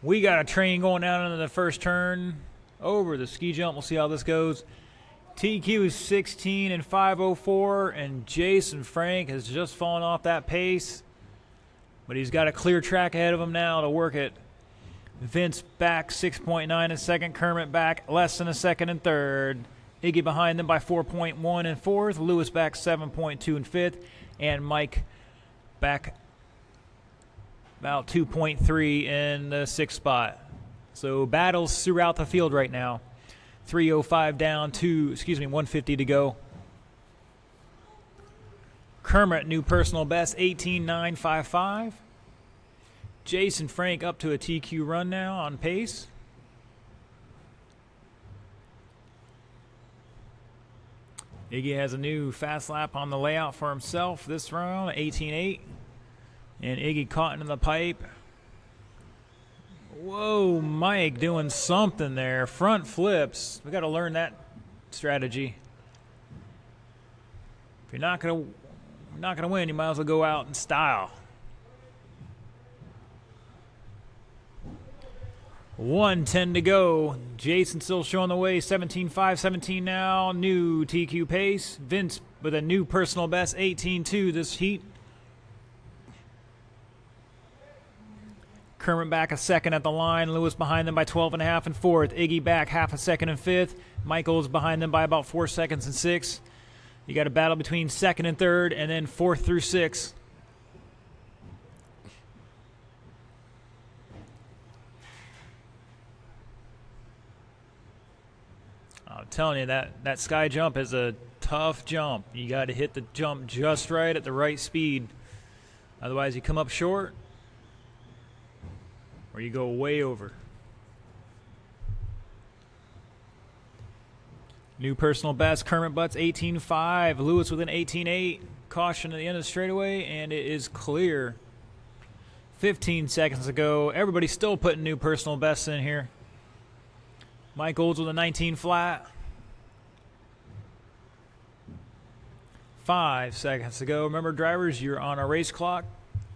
We got a train going down into the first turn. Over the ski jump. We'll see how this goes. TQ is 16 and 504, and Jason Frank has just fallen off that pace. But he's got a clear track ahead of him now to work it. Vince back 6.9 in second. Kermit back less than a second in third. Iggy behind them by 4.1 in fourth. Lewis back 7.2 in fifth. And Mike back about 2.3 in the sixth spot. So battles throughout the field right now. 305 down to, 150 to go. Kermit, new personal best, 18.955. Jason Frank up to a TQ run now on pace. Iggy has a new fast lap on the layout for himself this round, 18.8. And Iggy caught in the pipe. Whoa, Mike doing something there. Front flips. We got to learn that strategy. If you're not gonna win, you might as well go out in style. 1:10 to go. Jason still showing the way. 17.5, 17 now. New TQ pace. Vince with a new personal best. 18.2 this heat. Kermit back a second at the line. Lewis behind them by 12.5 and fourth. Iggy back half a second in fifth. Michael's behind them by about 4 seconds in sixth. You got a battle between second and third, and then fourth through sixth. I'm telling you, that sky jump is a tough jump. You got to hit the jump just right at the right speed. Otherwise, you come up short or you go way over. New personal best, Kermit Butts 18.5. Lewis with an 18.8. Caution at the end of the straightaway, and it is clear. 15 seconds ago. Everybody's still putting new personal bests in here. Mike Olds with a 19 flat. 5 seconds to go. Remember, drivers, you're on a race clock.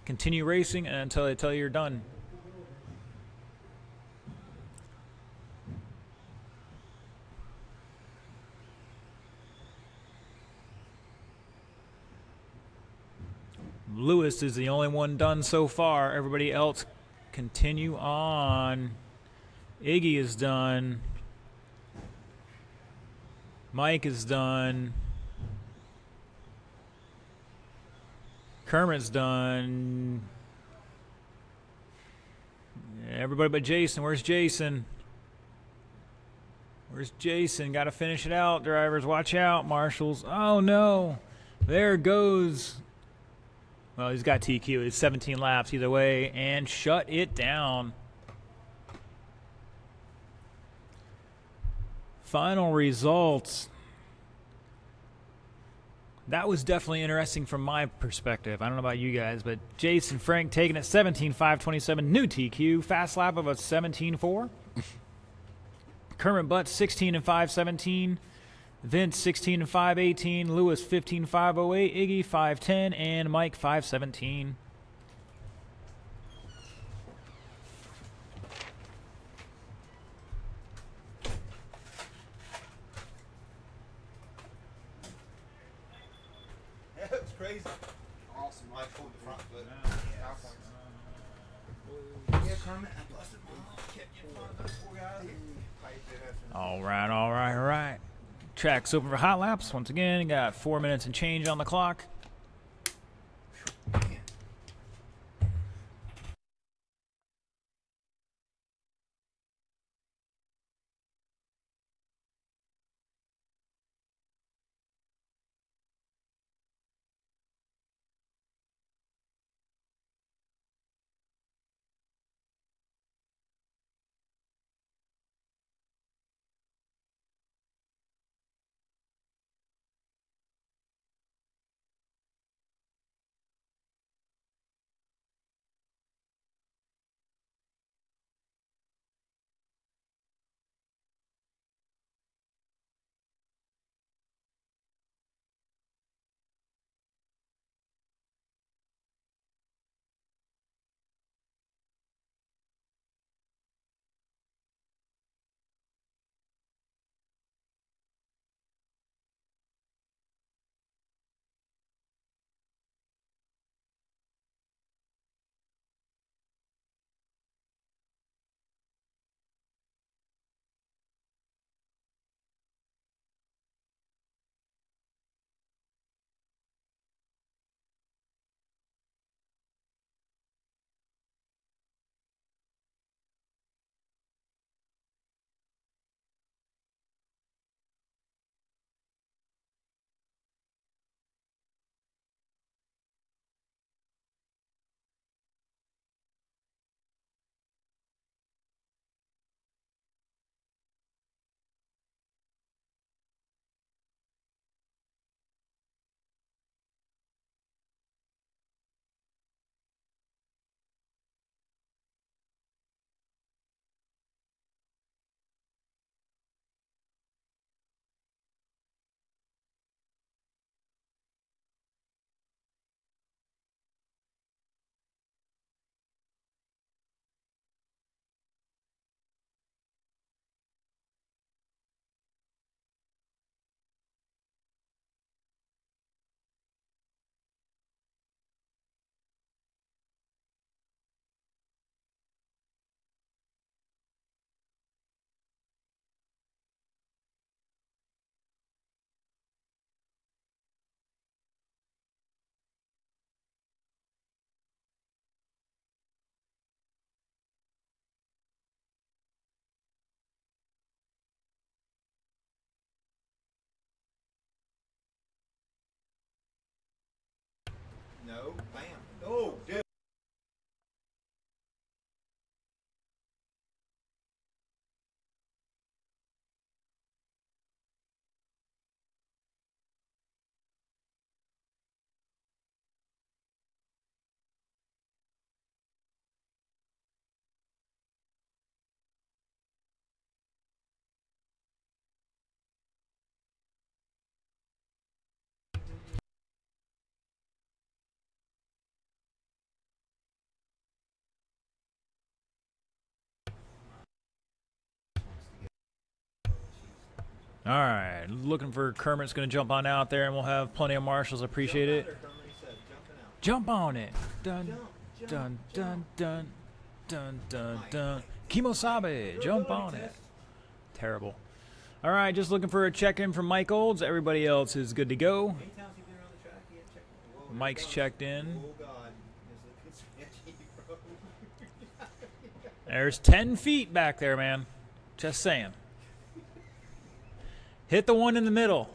Continue racing until they tell you you're done. Lewis is the only one done so far. Everybody else continue on. Iggy is done. Mike is done. Kermit's done. Everybody but Jason. Where's Jason? Where's Jason? Got to finish it out, drivers. Watch out, marshals. Oh, no. There goes. Well, he's got TQ. It's 17 laps either way. And shut it down. Final results. That was definitely interesting from my perspective. I don't know about you guys, but Jason Frank taking it 17.527, new TQ, fast lap of a 17.4. Kermit Butts 16.517, Vince 16.518, Lewis 15.508, Iggy 5.10, and Mike 5.17. That was crazy. Awesome. I pulled the front foot. Yeah, Kermit, I busted my arm. Kept you in front of those poor guys. All right, all right, all right. Track's open for hot laps. Once again, got 4 minutes and change on the clock. Bam. Oh, dude. All right, looking for Kermit's going to jump on out there, and we'll have plenty of marshals. Appreciate it. Jump on it. Dun, dun, dun, dun, dun, dun, dun. Kimosabe, jump on it. Terrible. All right, just looking for a check-in from Mike Olds. Everybody else is good to go. Mike's checked in. There's 10 feet back there, man. Just saying. Hit the one in the middle.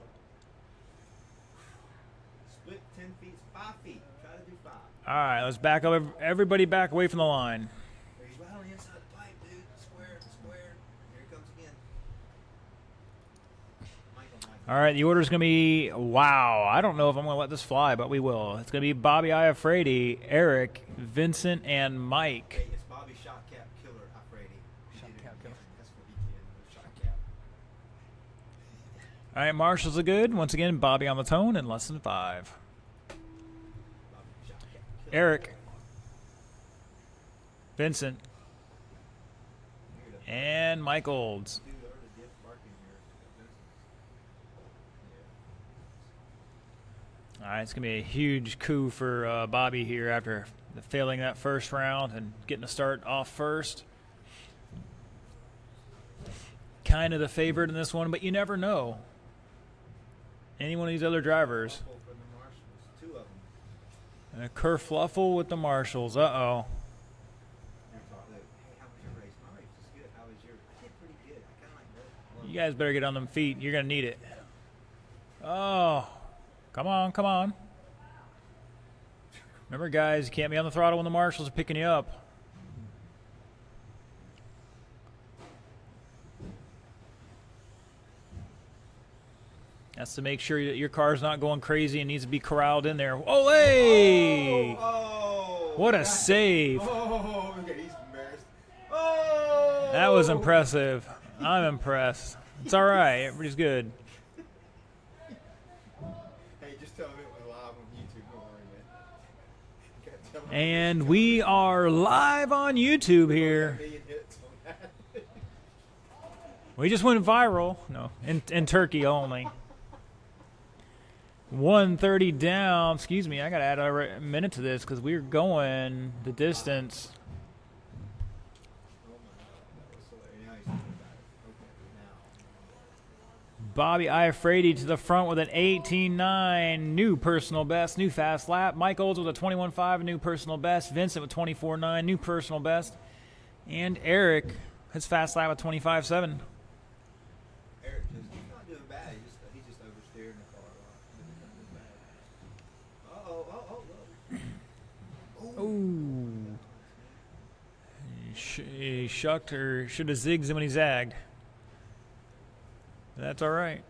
Split 10 feet, 5 feet. Try to do 5. All right, let's back up. Everybody back away from the line. He's right on the inside of the pipe, dude. Square, square. Here he comes again. Michael. All right, the order's going to be, wow, I don't know if I'm going to let this fly, but we will. It's going to be Bobby Iafredi, Eric, Vincent, and Mike. Hey, it's Bobby Shot Cap Killer Iafredi. Shot Cap Killer. That's what he did. Shot Cap. All right, marshals are good. Once again, Bobby on the tone in less than 5. Eric, Vincent, and Mike Olds. All right, it's going to be a huge coup for Bobby here after failing that first round and getting to start off first. Kind of the favorite in this one, but you never know. Any one of these other drivers. A kerfluffle with the marshals. Uh-oh. You guys better get on them feet. You're going to need it. Oh. Come on, come on. Remember, guys, you can't be on the throttle when the marshals are picking you up. That's to make sure that your car's not going crazy and needs to be corralled in there. Oh, hey! Oh, what a save. Oh, okay, he's embarrassed. Oh! That was impressive. I'm impressed. It's all right. Everybody's good. Hey, just tell him it was live on YouTube. Don't worry, man. And we are live on YouTube here. We just went viral. No, in Turkey only. 130 down. Excuse me, I got to add a minute to this because we're going the distance. Bobby Iafredi to the front with an 18.9, new personal best, new fast lap. Mike Olds with a 21.5, new personal best. Vincent with 24.9, new personal best. And Eric, his fast lap with 25.7. Eric, he's not doing bad. He's just oversteering the car. Ooh. He shucked or should have zigged him when he zagged. That's all right.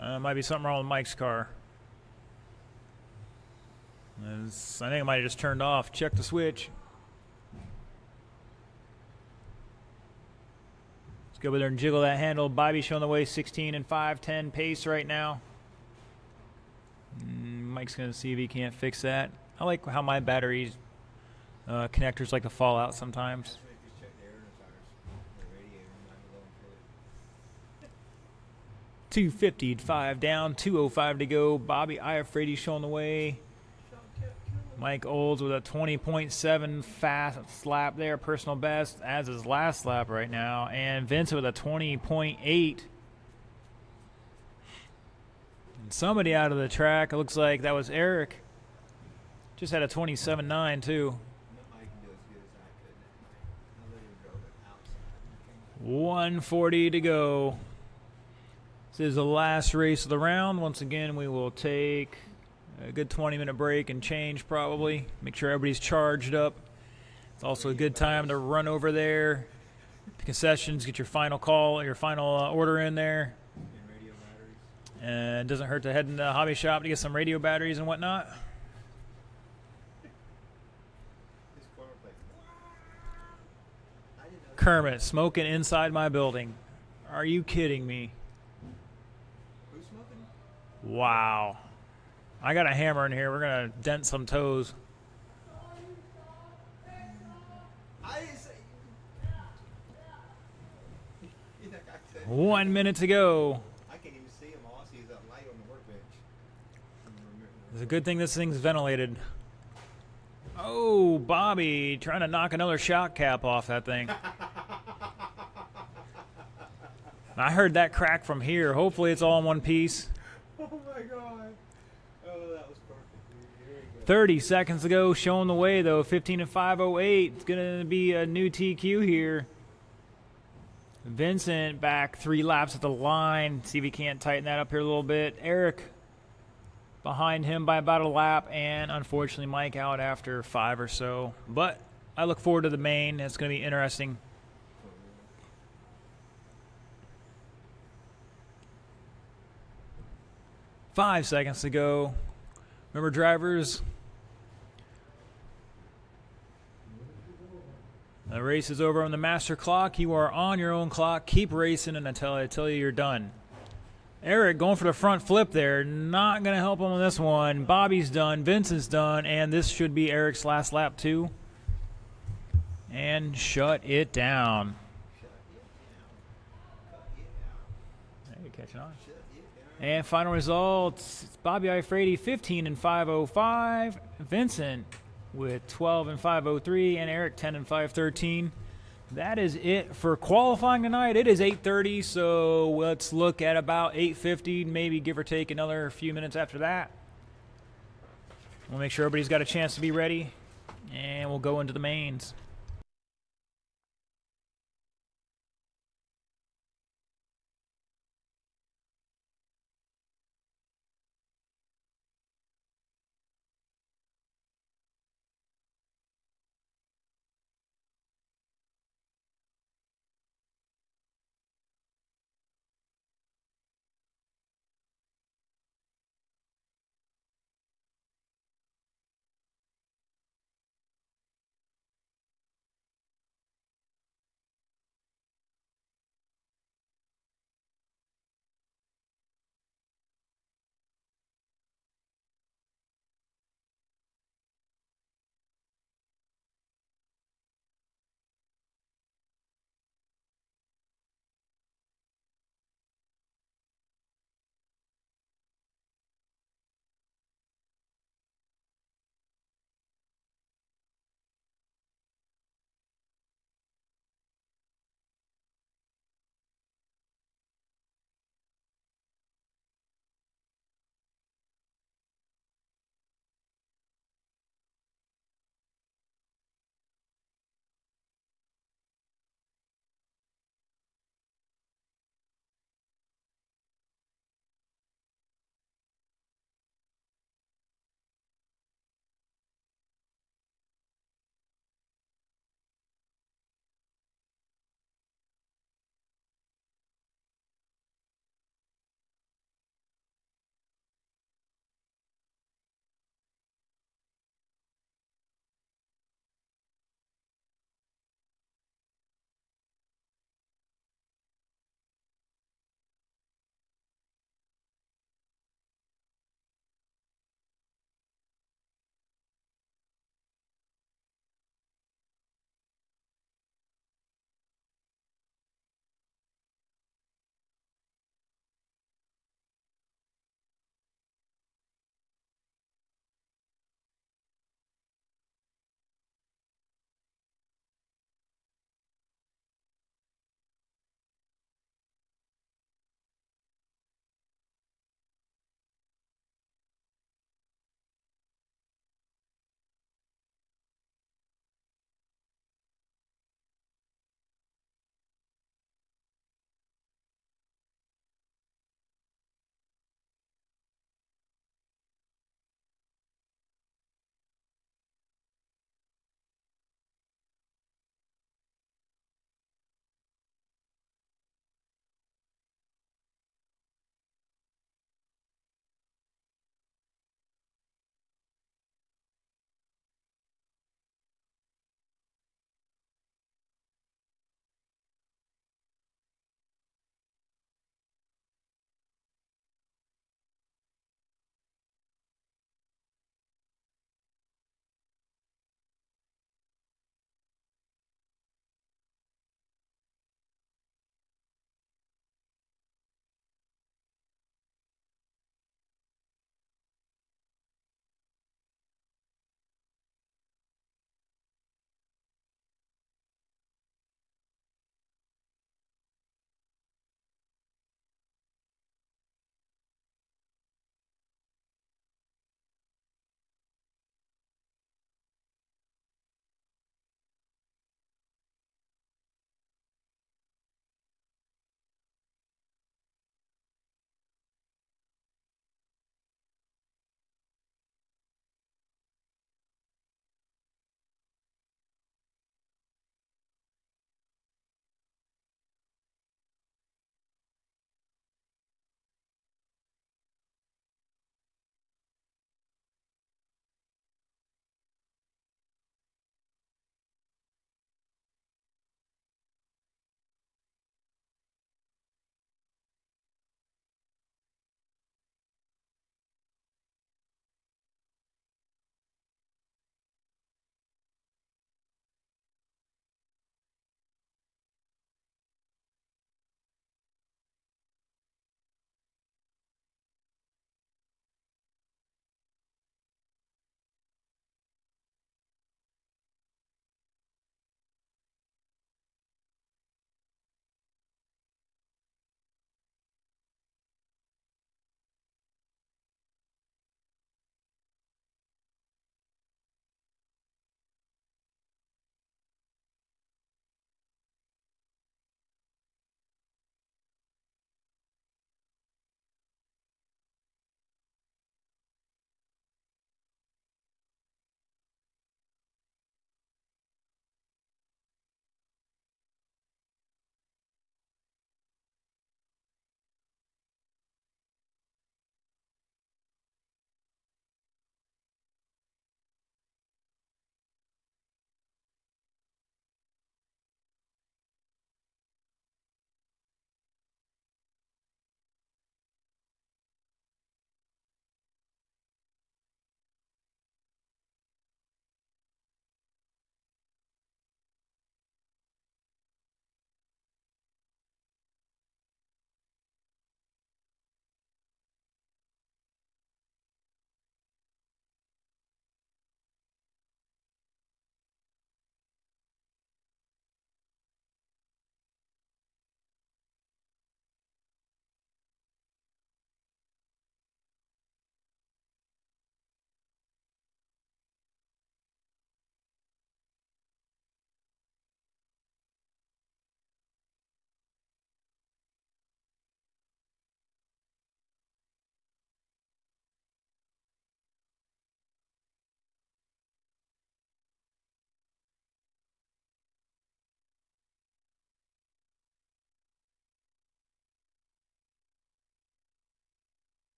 Might be something wrong with Mike's car. I think it might have just turned off. Check the switch. Let's go over there and jiggle that handle. Bobby showing the way, 16 and 5.10 pace right now. Mike's going to see if he can't fix that. I like how my batteries connectors like to fall out sometimes. 255 down, 205 to go. Bobby Iafredi showing the way. Mike Olds with a 20.7 fast lap there, personal best, as his last lap right now. And Vince with a 20.8. And somebody out of the track, it looks like that was Eric. Just had a 27.9 too. 1:40 to go. This is the last race of the round. Once again, we will take a good 20-minute break and change probably. Make sure everybody's charged up. It's also a good time to run over there. The concessions, get your final call, your final order in there. And radio batteries. And it doesn't hurt to head into the hobby shop to get some radio batteries and whatnot. His car plays. I didn't know that. Kermit smoking inside my building. Are you kidding me? Who's smoking? Wow. I got a hammer in here. We're going to dent some toes. I didn't say. You think I said? 1 minute to go. I can't even see him. All I see is that light on the workbench. It's a good thing this thing's ventilated. Oh, Bobby trying to knock another shock cap off that thing. I heard that crack from here. Hopefully it's all in one piece. Oh my god. Oh, that was perfect, dude. Very good. 30 seconds to go, showing the way though. 15 and 5:08. It's going to be a new TQ here. Vincent back 3 laps at the line. See if he can't tighten that up here a little bit. Eric behind him by about a lap, and unfortunately Mike out after 5 or so. But I look forward to the main. It's going to be interesting. Five seconds to go. Remember, drivers, the race is over on the master clock. You are on your own clock. Keep racing until I tell you you're done. Eric going for the front flip there. Not going to help him on this one. Bobby's done. Vincent's done. And this should be Eric's last lap too. And shut it down. There you catching on. And final results, Bobby Ifrady 15 and 5:05, Vincent with 12 and 5:03, and Eric 10 and 5:13. That is it for qualifying tonight. It is 8:30, so let's look at about 8:50, maybe give or take another few minutes after that. We'll make sure everybody's got a chance to be ready, and we'll go into the mains.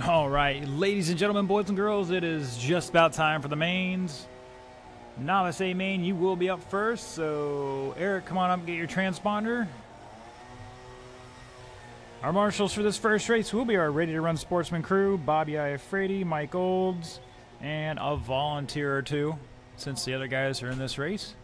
All right, ladies and gentlemen, boys and girls, it is just about time for the mains. Novice A main, you will be up first. So, Eric, come on up and get your transponder. Our marshals for this first race will be our Ready to Run Sportsman crew, Bobby Iafredi, Mike Olds, and a volunteer or two, since the other guys are in this race.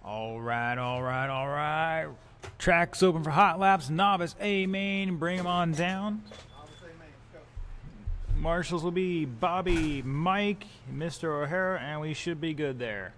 All right. Track's open for hot laps. Novice A main, bring them on down. Marshals will be Bobby, Mike, Mr. O'Hara, and we should be good there.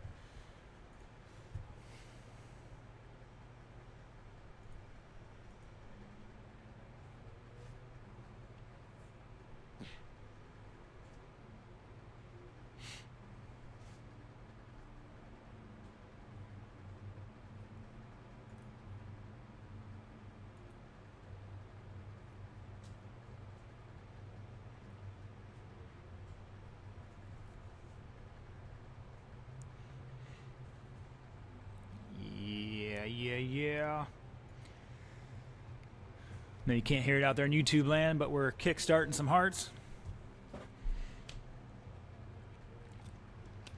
Yeah. No, you can't hear it out there in YouTube land, but we're kick-starting some hearts.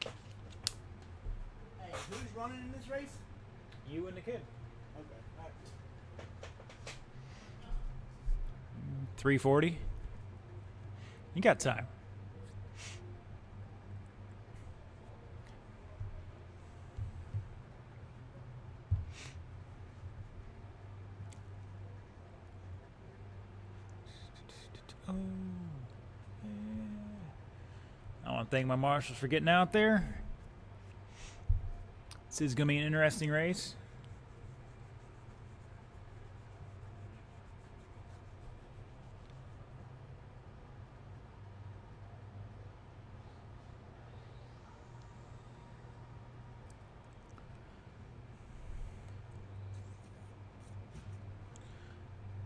Hey, who's running in this race? You and the kid. Okay. 340. You got time. Oh, yeah. want to thank my marshals for getting out there. This is going to be an interesting race.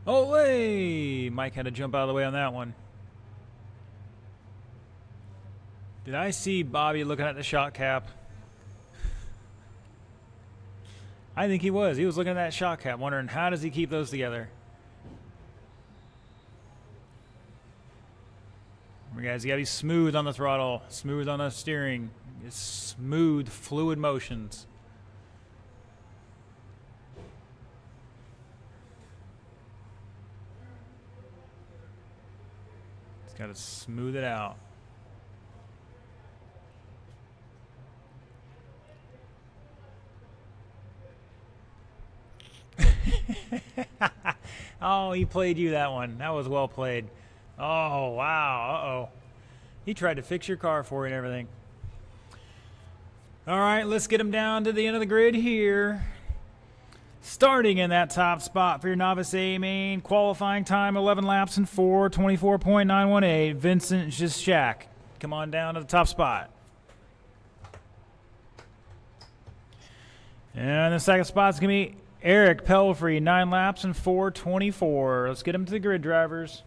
Olay! Mike had to jump out of the way on that one. Did I see Bobby looking at the shot cap? I think he was. He was looking at that shot cap, wondering how does he keep those together. Remember, guys, you gotta be smooth on the throttle, smooth on the steering. It's smooth, fluid motions. It's gotta smooth it out. Oh, he played you that one. That was well played. Oh, wow. Uh-oh. He tried to fix your car for you and everything. All right, let's get him down to the end of the grid here. Starting in that top spot for your novice A main. Qualifying time, 11 laps and 4, 24.918. Vincent Zizak. Come on down to the top spot. And the second spot's going to be Eric Pelfrey, 9 laps and 4:24. Let's get him to the grid, drivers.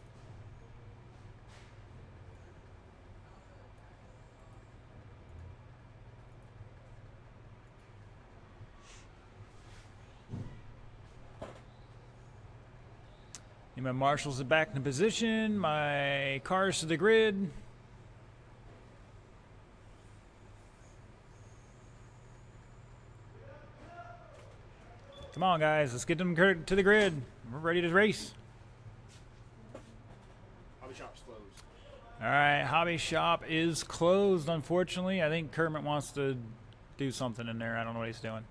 And my marshals are back in position. My cars to the grid. Come on, guys. Let's get them to the grid. We're ready to race. Hobby shop's closed. All right. Hobby shop is closed, unfortunately. I think Kermit wants to do something in there. I don't know what he's doing.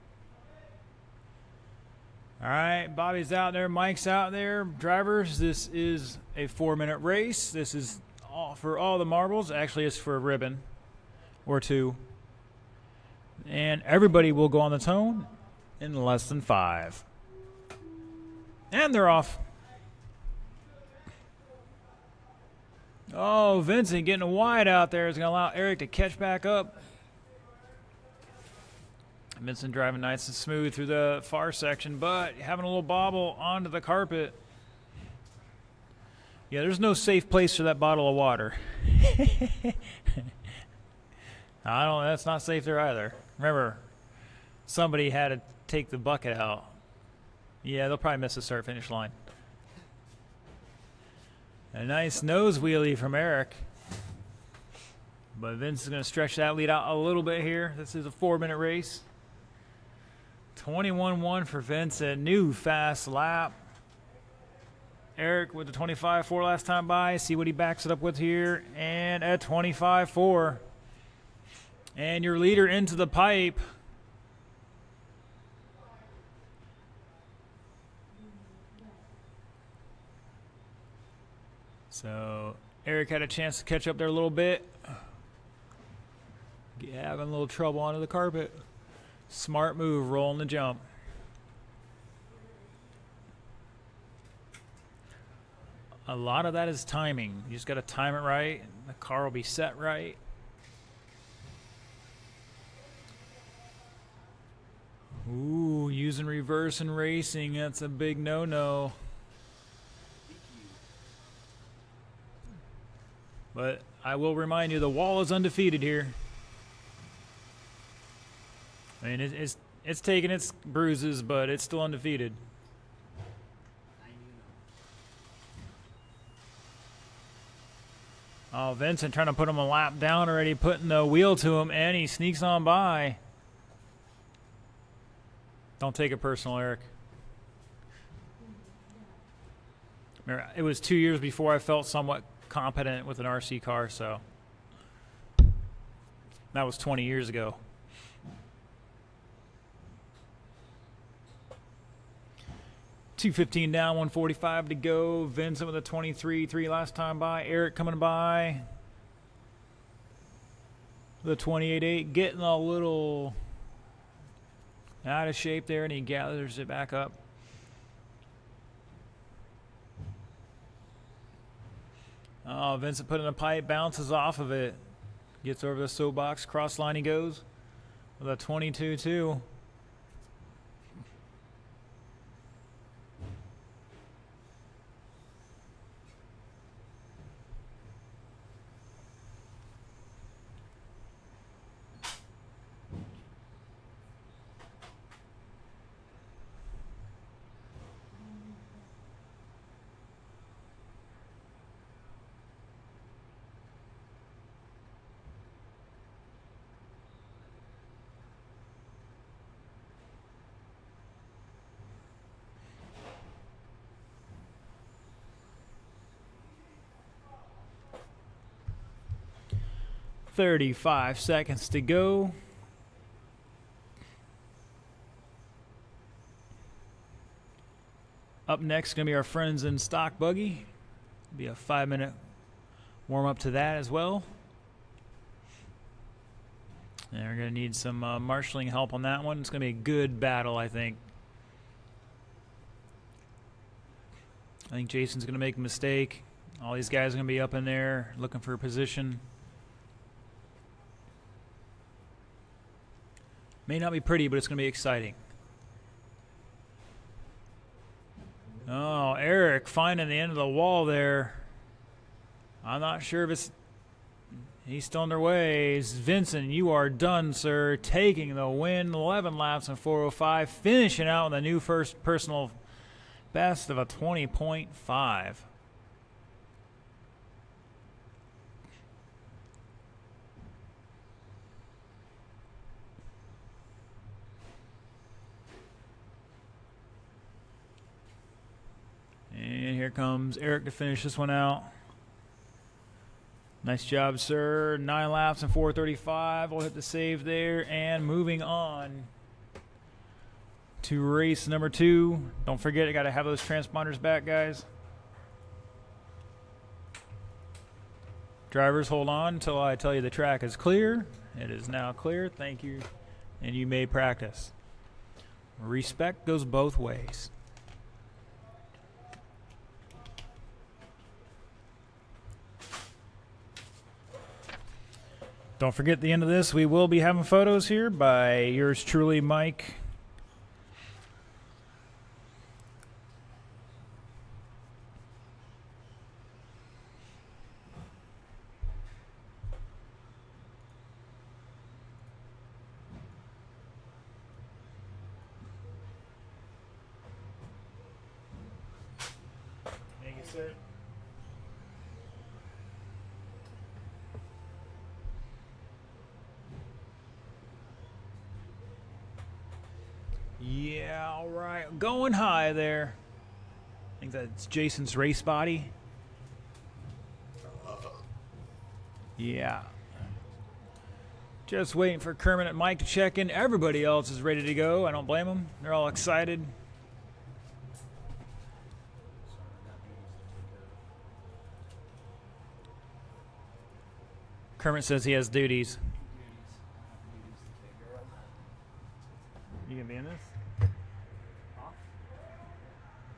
All right. Bobby's out there. Mike's out there. Drivers, this is a 4-minute race. This is all for all the marbles. Actually, it's for a ribbon or two. And everybody will go on the tone in less than 5. And they're off. Oh, Vincent getting wide out there is going to allow Eric to catch back up. Vincent driving nice and smooth through the far section, but having a little bobble onto the carpet. Yeah, there's no safe place for that bottle of water. That's not safe there either. Remember, somebody had to take the bucket out. Yeah, they'll probably miss the start-finish line. A nice nose wheelie from Eric. But Vince is going to stretch that lead out a little bit here. This is a 4-minute race. 21-1 for Vince, a new fast lap. Eric with the 25.4 last time by. See what he backs it up with here. And at 25.4. And your leader into the pipe. So Eric had a chance to catch up there a little bit. Having a little trouble onto the carpet. Smart move, rolling the jump. A lot of that is timing. You just got to time it right. The car will be set right. Ooh, using reverse and racing, that's a big no-no. But I will remind you, the wall is undefeated here. I mean, it's taken its bruises, but it's still undefeated. Oh, Vincent trying to put him a lap down already, putting the wheel to him, and he sneaks on by. Don't take it personal, Eric. Remember, it was 2 years before I felt somewhat competent with an RC car, so that was 20 years ago. $2:15 down, 1:45 to go. Vincent with a 23.3 last time by. Eric coming by. The 28.8 getting a little out of shape there, and he gathers it back up. Oh, Vincent put in a pipe, bounces off of it. Gets over the soapbox, cross line he goes with a 22-2. $35 seconds to go. Up next is going to be our friends in Stock Buggy. Be a 5-minute warm up to that as well. And we're going to need some marshalling help on that one. It's going to be a good battle, I think. I think Jason's going to make a mistake. All these guys are going to be up in there looking for a position. May not be pretty, but it's going to be exciting. Oh, Eric finding the end of the wall there. I'm not sure if it's... He's still underway. Vincent, you are done, sir. Taking the win. 11 laps and 4:05. Finishing out with a new first personal best of a 20.5. And here comes Eric to finish this one out. Nice job, sir. 9 laps and 4:35. We'll hit the save there. And moving on to race number 2. Don't forget, I got to have those transponders back, guys. Drivers, hold on until I tell you the track is clear. It is now clear. Thank you. And you may practice. Respect goes both ways. Don't forget, at the end of this, we will be having photos here by yours truly, Mike. Thank you, sir. Yeah, all right. Going high there. I think that's Jason's race body. Yeah. Just waiting for Kermit and Mike to check in. Everybody else is ready to go. I don't blame them. They're all excited. Kermit says he has duties. You gonna be in this? Huh?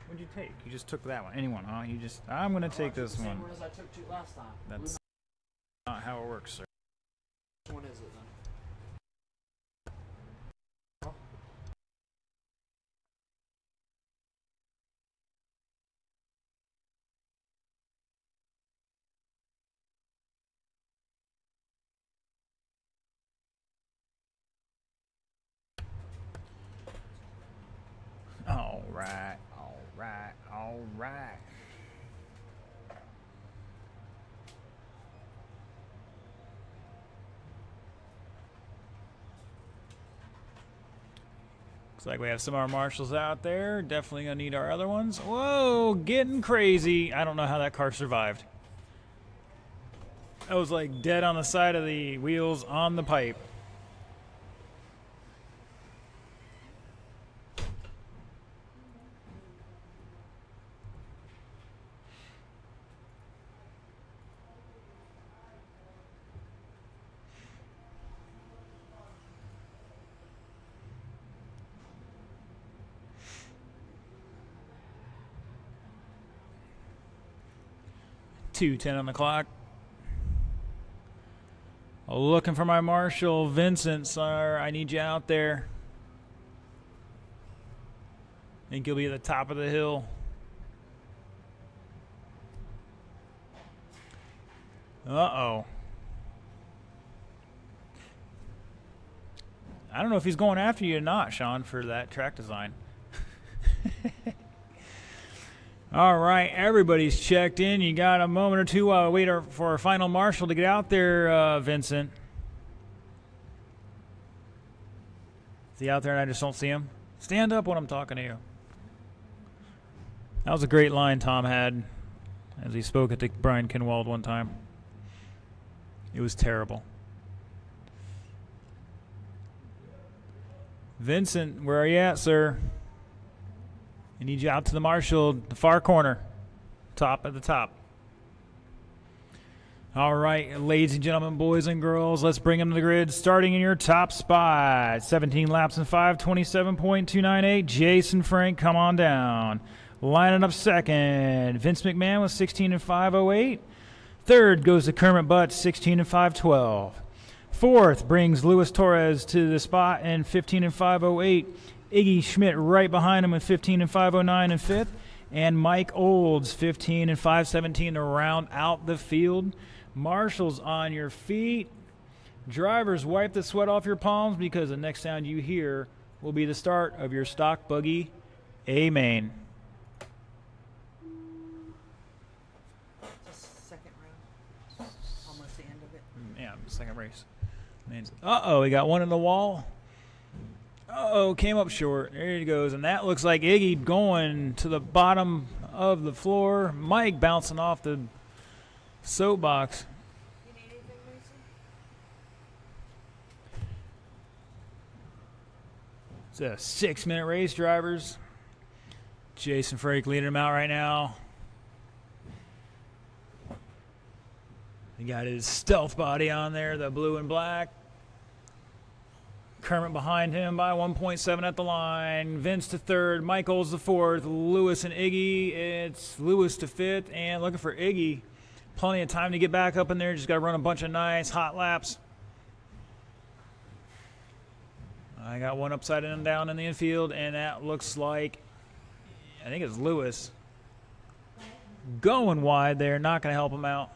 What'd you take? You just took that one. Anyone, huh? You just... I'm gonna take this Same one. one as I took two last time. That's not how it works, sir. Which one is it then? All right, all right, all right. Looks like we have some of our marshals out there. Definitely gonna need our other ones. Whoa, getting crazy. I don't know how that car survived. I was like dead on the side of the wheels on the pipe. 2:10 on the clock. Looking for my marshal, Vincent, sir. I need you out there. Think you'll be at the top of the hill. Uh-oh. I don't know if he's going after you or not, Sean, for that track design. All right, everybody's checked in. You got a moment or two while we wait for our final marshal to get out there, Vincent. Is he out there and I just don't see him? Stand up when I'm talking to you. That was a great line Tom had as he spoke at the Brian Kinwald one time. It was terrible. Vincent, where are you at, sir? I need you out to the marshal, the far corner, top at the top. All right, ladies and gentlemen, boys and girls, let's bring them to the grid. Starting in your top spot, 17 laps and 5:27.298. Jason Frank, come on down. Lining up second, Vince McMahon with 16 and 5:08. Third goes to Kermit Butts, 16 and 5:12. Fourth brings Luis Torres to the spot in 15 and 5:08. Iggy Schmidt right behind him with 15 and 5:09 in fifth. And Mike Olds, 15 and 5:17 to round out the field. Marshals on your feet. Drivers, wipe the sweat off your palms because the next sound you hear will be the start of your stock buggy A-Main. Second round. Almost the end of it. Yeah, second race. Uh-oh, he got one in the wall. Uh-oh, came up short. There he goes. And that looks like Iggy going to the bottom of the floor. Mike bouncing off the soapbox. You need anything, Mason? It's a 6-minute race, drivers. Jason Frake leading him out right now. He got his stealth body on there, the blue and black. Kermit behind him by 1.7 at the line. Vince to third. Michael's to fourth. Lewis and Iggy. It's Lewis to fifth. And looking for Iggy. Plenty of time to get back up in there. Just got to run a bunch of nice hot laps. I got one upside and down in the infield. And that looks like, I think it's Lewis. Going wide there. Not going to help him out.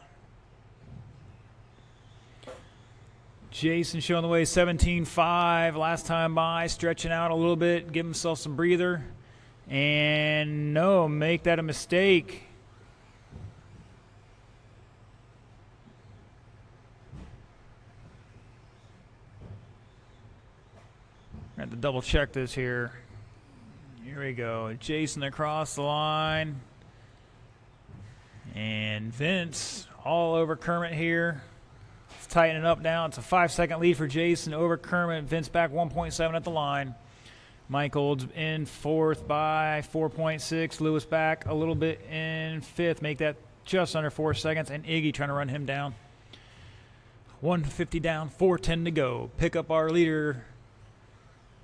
Jason showing the way, 17.5 last time by, stretching out a little bit, give himself some breather. And no, make that a mistake. I have to double check this here. Here we go. Jason across the line. And Vince all over Kermit here. Tightening up now. It's a 5-second lead for Jason over Kermit. Vince back 1.7 at the line. Michael's in fourth by 4.6. Lewis back a little bit in fifth. Make that just under 4 seconds. And Iggy trying to run him down. 150 down, 4:10 to go. Pick up our leader.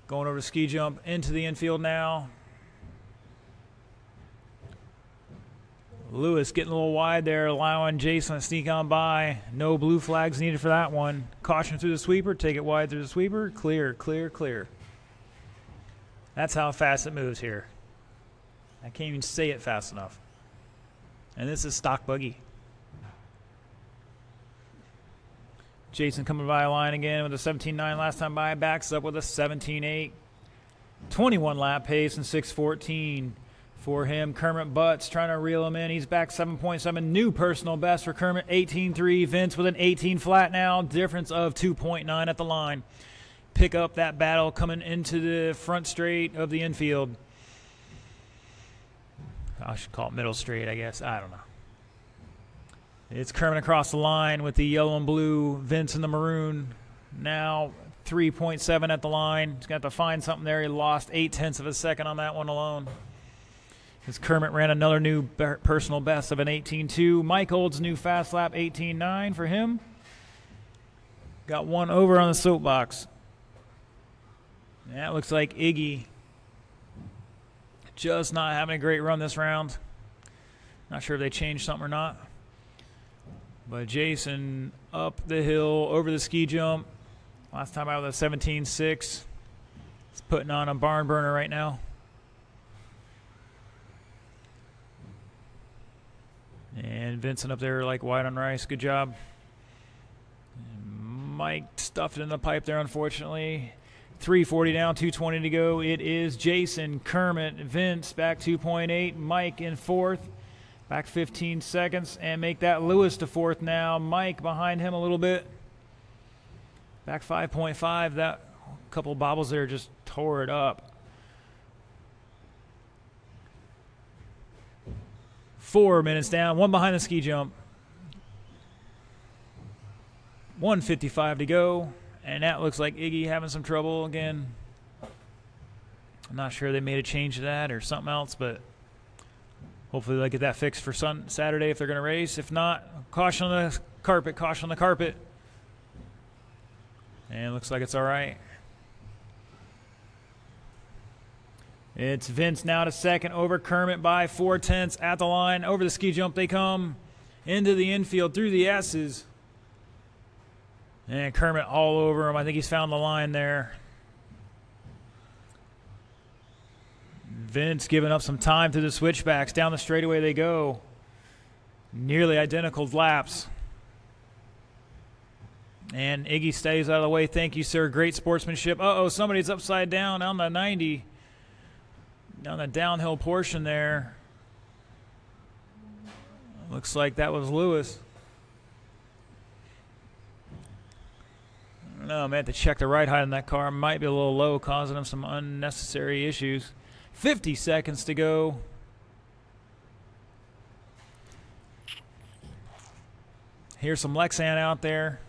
Going over to ski jump into the infield now. Lewis getting a little wide there, allowing Jason to sneak on by. No blue flags needed for that one. Caution through the sweeper. Take it wide through the sweeper. Clear, clear, clear. That's how fast it moves here. I can't even say it fast enough. And this is stock buggy. Jason coming by a line again with a 17.9 last time by. Backs up with a 17.8. 21 lap pace and 6:14. For him, Kermit Butts trying to reel him in. He's back 7.7. New personal best for Kermit, 18.3. Vince with an 18 flat now. Difference of 2.9 at the line. Pick up that battle coming into the front straight of the infield. I should call it middle straight, I guess. I don't know. It's Kermit across the line with the yellow and blue. Vince in the maroon. Now 3.7 at the line. He's got to find something there. He lost 0.8 of a second on that one alone. As Kermit ran another new personal best of an 18.2. Mike Old's new fast lap, 18.9 for him. Got one over on the soapbox. That looks like Iggy just not having a great run this round. Not sure if they changed something or not. But Jason up the hill, over the ski jump. Last time out with a 17.6. He's putting on a barn burner right now. And Vincent up there like white on rice. Good job. And Mike stuffed it in the pipe there, unfortunately. 3:40 down, 2:20 to go. It is Jason, Kermit, Vince back 2.8. Mike in fourth, back 15 seconds. And make that Lewis to fourth now. Mike behind him a little bit. Back 5.5. That couple bobbles there just tore it up. 4 minutes down, one behind the ski jump. 1:55 to go. And that looks like Iggy having some trouble again. I'm not sure they made a change to that or something else, but hopefully they'll get that fixed for Saturday if they're going to race. If not, caution on the carpet, caution on the carpet. And it looks like it's all right. It's Vince now to second, over Kermit by 4/10 at the line. Over the ski jump they come, into the infield, through the S's. And Kermit all over him. I think he's found the line there. Vince giving up some time to the switchbacks. Down the straightaway they go. Nearly identical laps. And Iggy stays out of the way. Thank you, sir. Great sportsmanship. Uh-oh, somebody's upside down on the 90. Down the downhill portion there. Looks like that was Lewis. I don't know, I may have to check the ride height on that car. Might be a little low, causing him some unnecessary issues. 50 seconds to go. Here's some Lexan out there.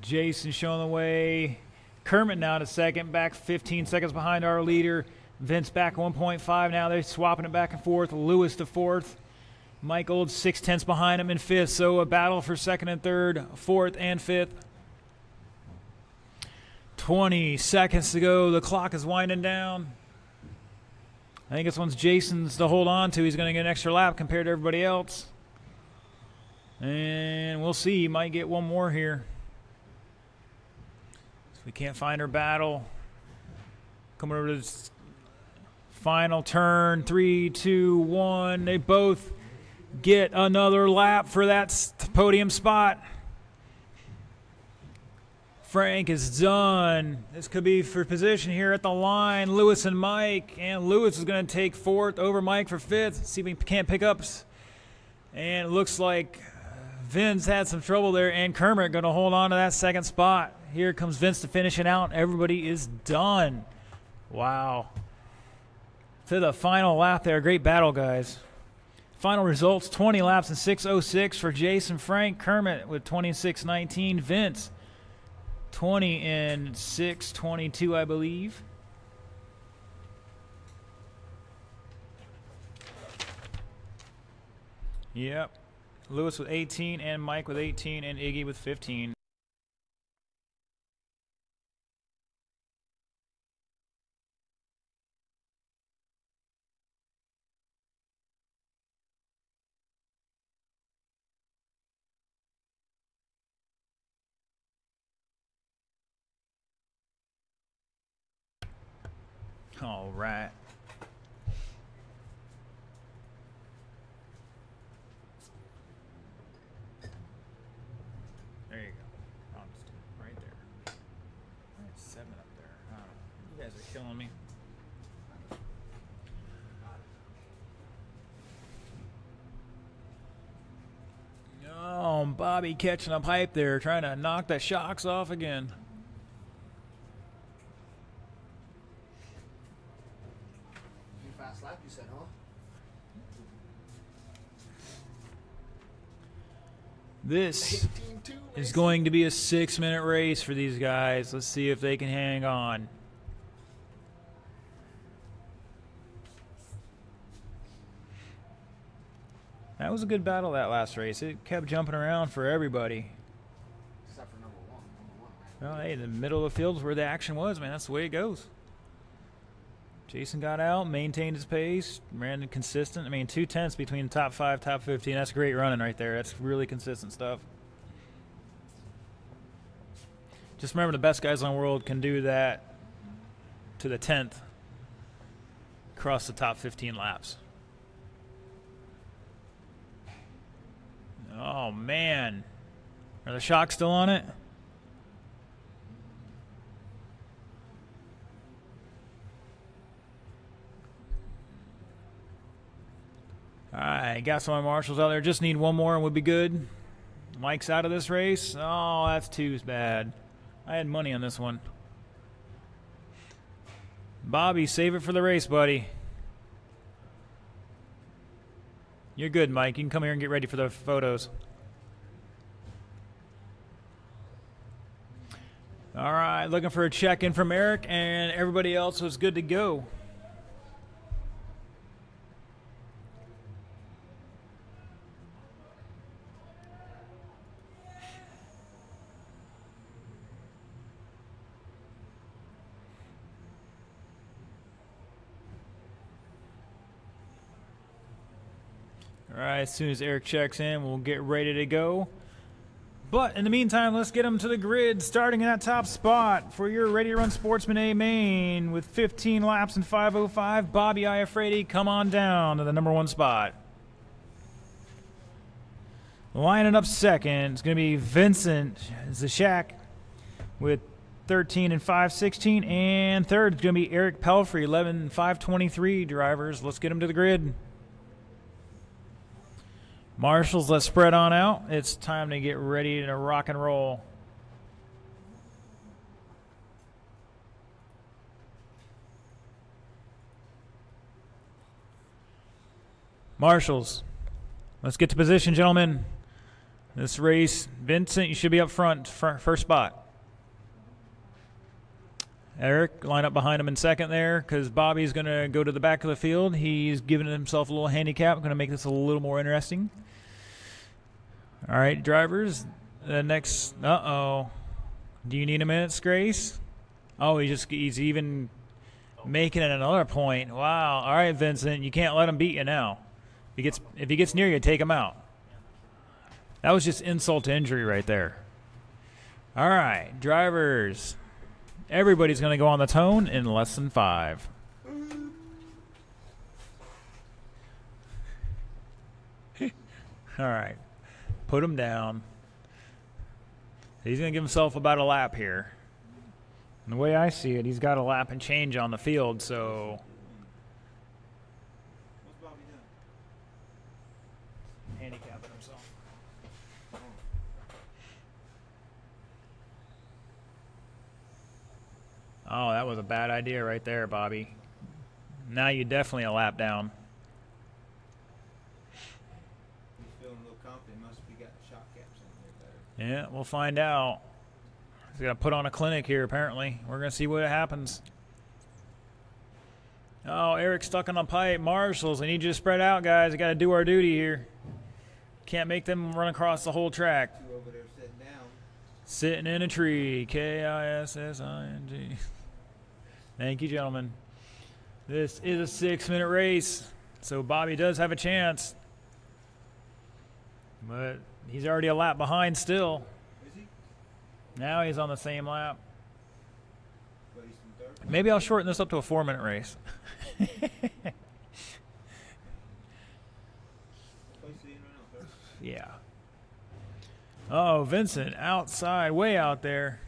Jason showing the way. Kermit now to second, back 15 seconds behind our leader. Vince back 1.5 now. They're swapping it back and forth. Lewis to fourth. Mike Old 6/10 behind him in fifth. So a battle for second and third, fourth and fifth. 20 seconds to go. The clock is winding down. I think this one's Jason's to hold on to. He's going to get an extra lap compared to everybody else. And we'll see. He might get one more here. So we can't find her battle. Coming over to this final turn. 3, 2, 1. They both get another lap for that podium spot. Frank is done. This could be for position here at the line. Lewis and Mike. And Lewis is going to take fourth over Mike for fifth. See if we can't pick up. And it looks like Vince had some trouble there. And Kermit going to hold on to that second spot. Here comes Vince to finish it out. Everybody is done. Wow. To the final lap there. Great battle, guys. Final results, 20 laps in 6:06 for Jason. Frank. Kermit with 26:19. Vince 20 in 6:22, I believe. Yep. Lewis with 18 and Mike with 18 and Iggy with 15. All right. There you go. Right there. Right, 7 up there. Oh, you guys are killing me. Oh, Bobby catching a pipe there, trying to knock the shocks off again. Fast lap, you said, huh? This is going to be a 6-minute race for these guys. Let's see if they can hang on. That was a good battle, that last race. It kept jumping around for everybody. Except for number one. Well, hey, the middle of the field is where the action was, man. That's the way it goes. Jason got out, maintained his pace, ran consistent. I mean, 2/10 between top 5, top 15. That's great running right there. That's really consistent stuff. Just remember, the best guys in the world can do that to the 10th across the top 15 laps. Oh, man. Are the shocks still on it? All right, got some of my marshals out there. Just need one more and we'll be good. Mike's out of this race. Oh, that's too bad. I had money on this one. Bobby, save it for the race, buddy. You're good, Mike. You can come here and get ready for the photos. All right, looking for a check-in from Eric, and everybody else was good to go. All right, as soon as Eric checks in, we'll get ready to go. But in the meantime, let's get them to the grid, starting in that top spot for your Ready to Run Sportsman A main with 15 laps and 5:05. Bobby Iafredi, come on down to the number 1 spot. Lining up second, it's going to be Vincent Zashak with 13 and 5:16. And third is going to be Eric Pelfrey, 11 and 5:23 drivers. Let's get them to the grid. Marshals, let's spread on out. It's time to get ready to rock and roll. Marshals, let's get to position, gentlemen. This race, Vincent, you should be up front, first spot. Eric, line up behind him in second there because Bobby's going to go to the back of the field. He's giving himself a little handicap. Going to make this a little more interesting. All right, drivers. The next, do you need a minute, Grace? Oh, he's even making it another point. Wow. All right, Vincent, you can't let him beat you now. If he gets near you, take him out. That was just insult to injury right there. All right, drivers. Everybody's going to go on the tone in less than 5. All right. Put him down. He's going to give himself about a lap here. And the way I see it, he's got a lap and change on the field, so... What's Bobby doing? handicapping himself. Oh, that was a bad idea right there, Bobby. Now you definitely a lap down. He's feeling a little confident. Must be got the shock caps in here better. Yeah, we'll find out. He's got to put on a clinic here, apparently. We're going to see what happens. Oh, Eric's stuck on a pipe. Marshals, I need you to spread out, guys. I got to do our duty here. Can't make them run across the whole track. Two over there sitting down. Sitting in a tree. K-I-S-S-I-N-G. Thank you, gentlemen. This is a 6-minute race, so Bobby does have a chance. But he's already a lap behind still. Is he? Now he's on the same lap. But he's in third. Maybe I'll shorten this up to a 4-minute race. Place he in right now, third. Yeah. Oh, Vincent, outside, way out there.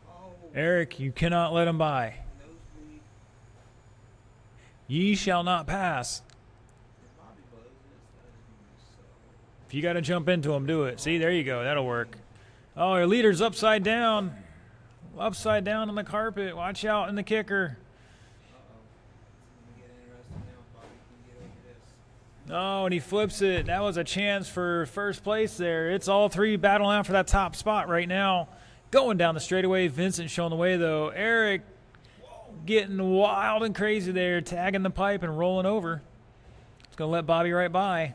Oh, Eric, you cannot let him by. nosebleed. Ye shall not pass. If Bobby blows this, that is going to be so. If you got to jump into him, do it. See, there you go. That'll work. Oh, your leader's upside down. Upside down on the carpet. Watch out in the kicker. It's going to get interesting now if Bobby can get over this. Oh, and he flips it. That was a chance for first place there. It's all three battling out for that top spot right now. Going down the straightaway. Vincent showing the way, though. Eric getting wild and crazy there, tagging the pipe and rolling over. It's going to let Bobby right by.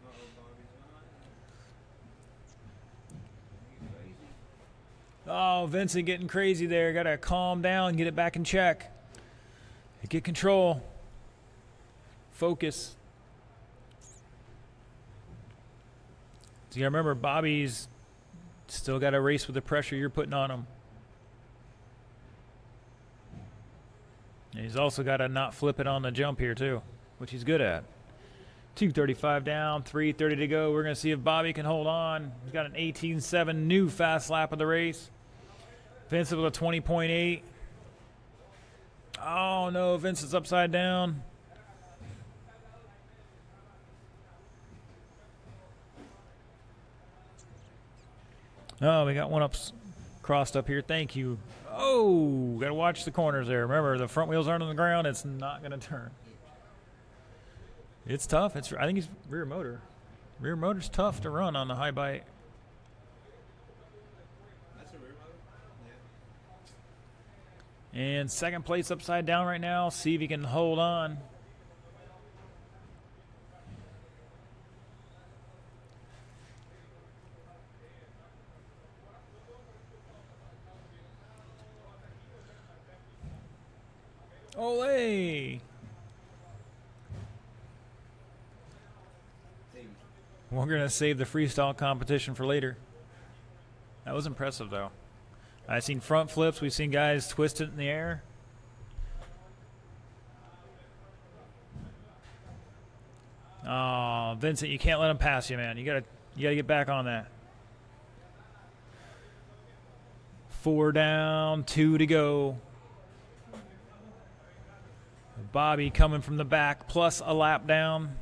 Bobby's behind. He's crazy. Oh, Vincent getting crazy there. Got to calm down, get it back in check. Get control. Focus. So you remember, Bobby's still got to race with the pressure you're putting on him. And he's also got to not flip it on the jump here too, which he's good at. 2:35 down, 3:30 to go. We're going to see if Bobby can hold on. He's got an 18.7 new fast lap of the race. Vincent with a 20.8. Oh no, Vincent's upside down. Oh, we got one crossed up here. Thank you. Oh, got to watch the corners there. Remember, the front wheels aren't on the ground. It's not going to turn. It's tough. I think it's rear motor. Rear motor's tough to run on the high bite. That's a rear motor? Yeah. And second place upside down right now. See if he can hold on. Ole! We're going to save the freestyle competition for later. That was impressive, though. I've seen front flips. We've seen guys twist it in the air. Oh, Vincent, you can't let him pass you, man. You gotta get back on that. 4 down, 2 to go. Bobby coming from the back, plus a lap down.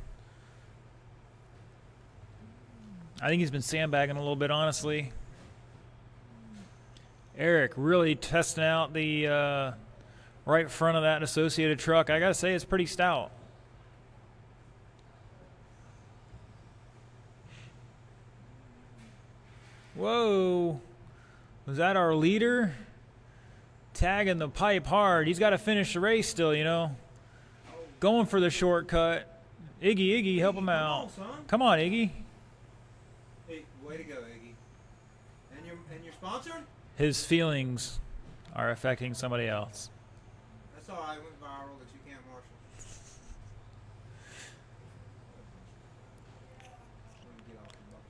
I think he's been sandbagging a little bit, honestly. Eric really testing out the right front of that Associated truck. I got to say, it's pretty stout. Whoa. Was that our leader? Tagging the pipe hard. He's got to finish the race still, you know. Going for the shortcut. Iggy, help him out. Come on, Iggy. Hey, way to go, Iggy. And your sponsor? His feelings are affecting somebody else. That's all right. Went viral that you can't marshal.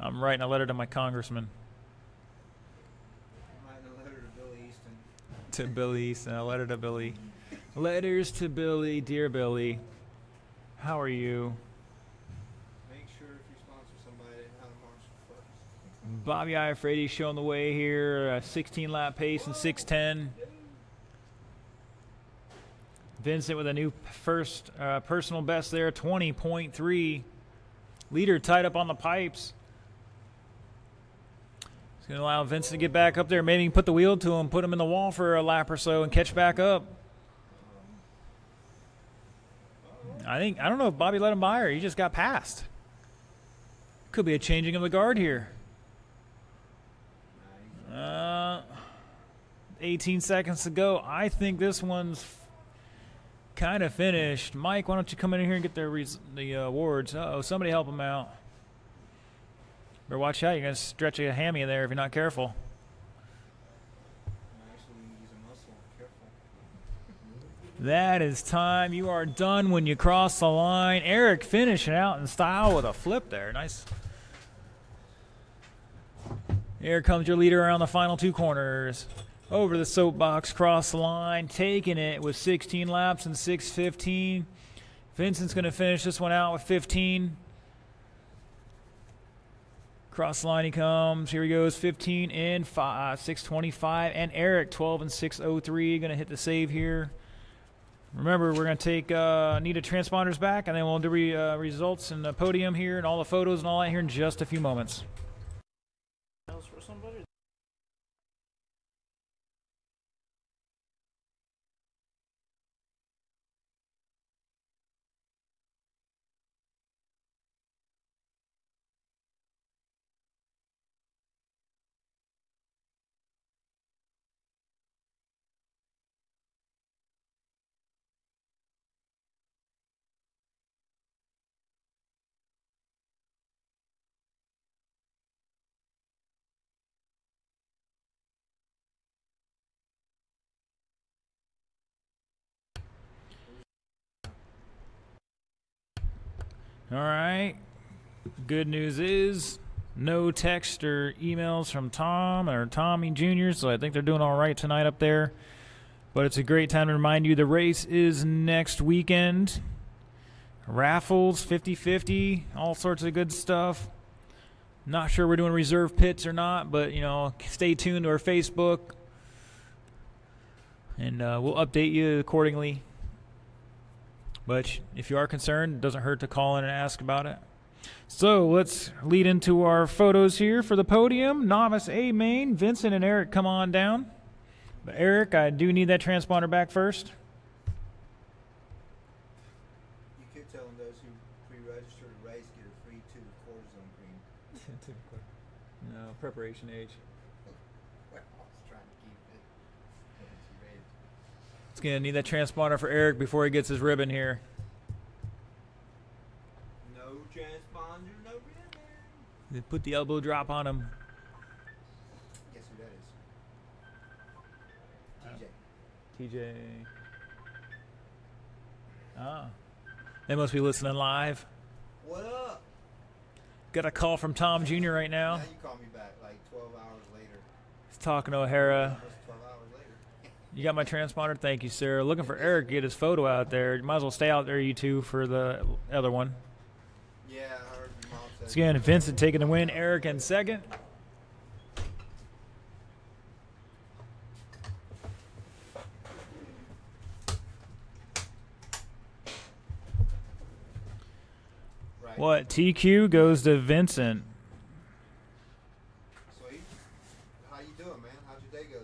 I'm writing a letter to my congressman. I'm writing a letter to Billy Easton. To Billy Easton. A letter to Billy. Letters to Billy. Dear Billy, how are you? Make sure if you sponsor somebody how to marshal first. Bobby Iafredi showing the way here. 16-lap pace and 6:10. Vincent with a new first personal best there, 20.3. Leader tied up on the pipes. It's going to allow Vincent to get back up there. Maybe he can put the wheel to him, put him in the wall for a lap or so, and catch back up. I don't know if Bobby let him by or he just got past. Could be a changing of the guard here. 18 seconds to go. I think this one's kind of finished. Mike, why don't you come in here and get the awards? Uh-oh, somebody help him out. Better watch out. You're going to stretch a hammy there if you're not careful. Actually, use a muscle. Careful. That is time. You are done when you cross the line. Eric finishing out in style with a flip there. Nice. Here comes your leader around the final 2 corners. Over the soapbox, cross the line, taking it with 16 laps and 6:15. Vincent's going to finish this one out with 15. Cross the line he comes. Here he goes, 15 in 6:25. And Eric, 12 and 6:03, going to hit the save here. Remember, we're going to take NETA transponders back, and then we'll do results and the podium here and all the photos and all that here in just a few moments. For somebody. All right. Good news is no text or emails from Tom or Tommy Jr., so I think they're doing all right tonight up there. But it's a great time to remind you the race is next weekend. Raffles, 50-50, all sorts of good stuff. Not sure we're doing reserve pits or not, but, stay tuned to our Facebook, and we'll update you accordingly. But if you are concerned, it doesn't hurt to call in and ask about it. So let's lead into our photos here for the podium. Novice A main, Vincent and Eric, come on down. But Eric, I do need that transponder back first. You could tell them those who pre-register to race get a free 2 cortisone cream. No, preparation age. Well, I was trying to keep it ready. It's going to need that transponder for Eric before he gets his ribbon here. No transponder, no ribbon. They put the elbow drop on him. Guess who that is? TJ. Ah. They must be listening live. What up? Got a call from Tom Jr. right now. Now you call me back like 12 hours later. He's talking to O'Hara. Almost 12 hours later. You got my transponder? Thank you, sir. Looking for Eric to get his photo out there. You might as well stay out there, you two, for the other one. Yeah, I heard your mom say. So again, Vincent taking the win. Eric in second. Right. What? TQ goes to Vincent. Sweet. How you doing, man? How'd your day go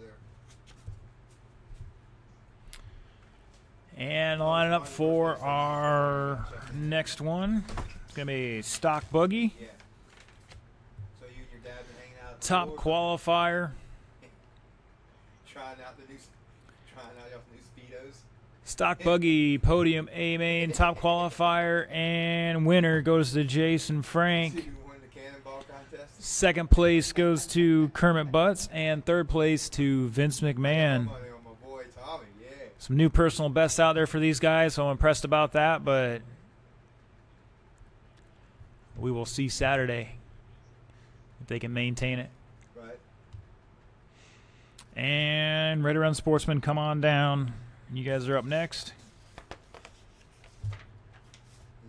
there? And lining up for our next one. It's going to be stock buggy. Yeah. So you and your dad been hanging out at the Top door, qualifier. trying out your new speedos. Stock buggy podium A main top qualifier, and winner goes to Jason See Frank. who won the cannonball contest. Second place goes to Kermit Butts, and third place to Vince McMahon. Money on my boy Tommy. Yeah. Some new personal bests out there for these guys, so I'm impressed about that, but we will see Saturday if they can maintain it. Right. And Ready Run Sportsman, come on down. You guys are up next.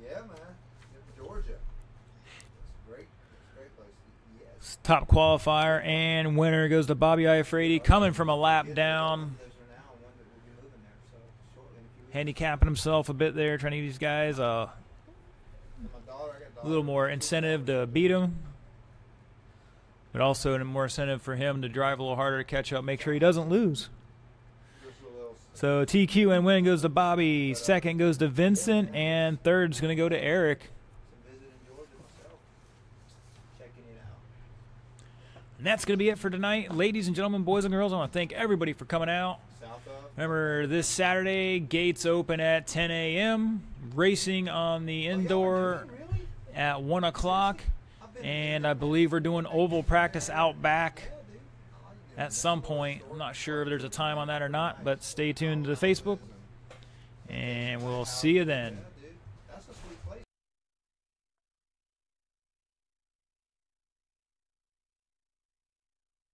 Yeah, man. In Georgia. That's great. That's a great place. Yes. Top qualifier and winner goes to Bobby Iafredi, coming from a lap down, Those are now one that will be moving there. So shortly in a few weeks. handicapping himself a bit there, trying to give these guys a And my dollar, I got a dollar. little more incentive to beat him, but also more incentive for him to drive a little harder to catch up, make sure he doesn't lose. Just a little. So TQ and win goes to Bobby, second goes to Vincent, and third's going to go to Eric. Some visit in Georgia myself. Checking it out. And that's going to be it for tonight. Ladies and gentlemen, boys and girls, I want to thank everybody for coming out. South of. Remember, this Saturday, gates open at 10 a.m., racing on the indoor Really? at 1 o'clock, I've been and I believe we're doing oval practice out back Yeah, dude. I like it. at some point. I'm not sure if there's a time on that or not, but stay tuned to Facebook, and we'll see you then.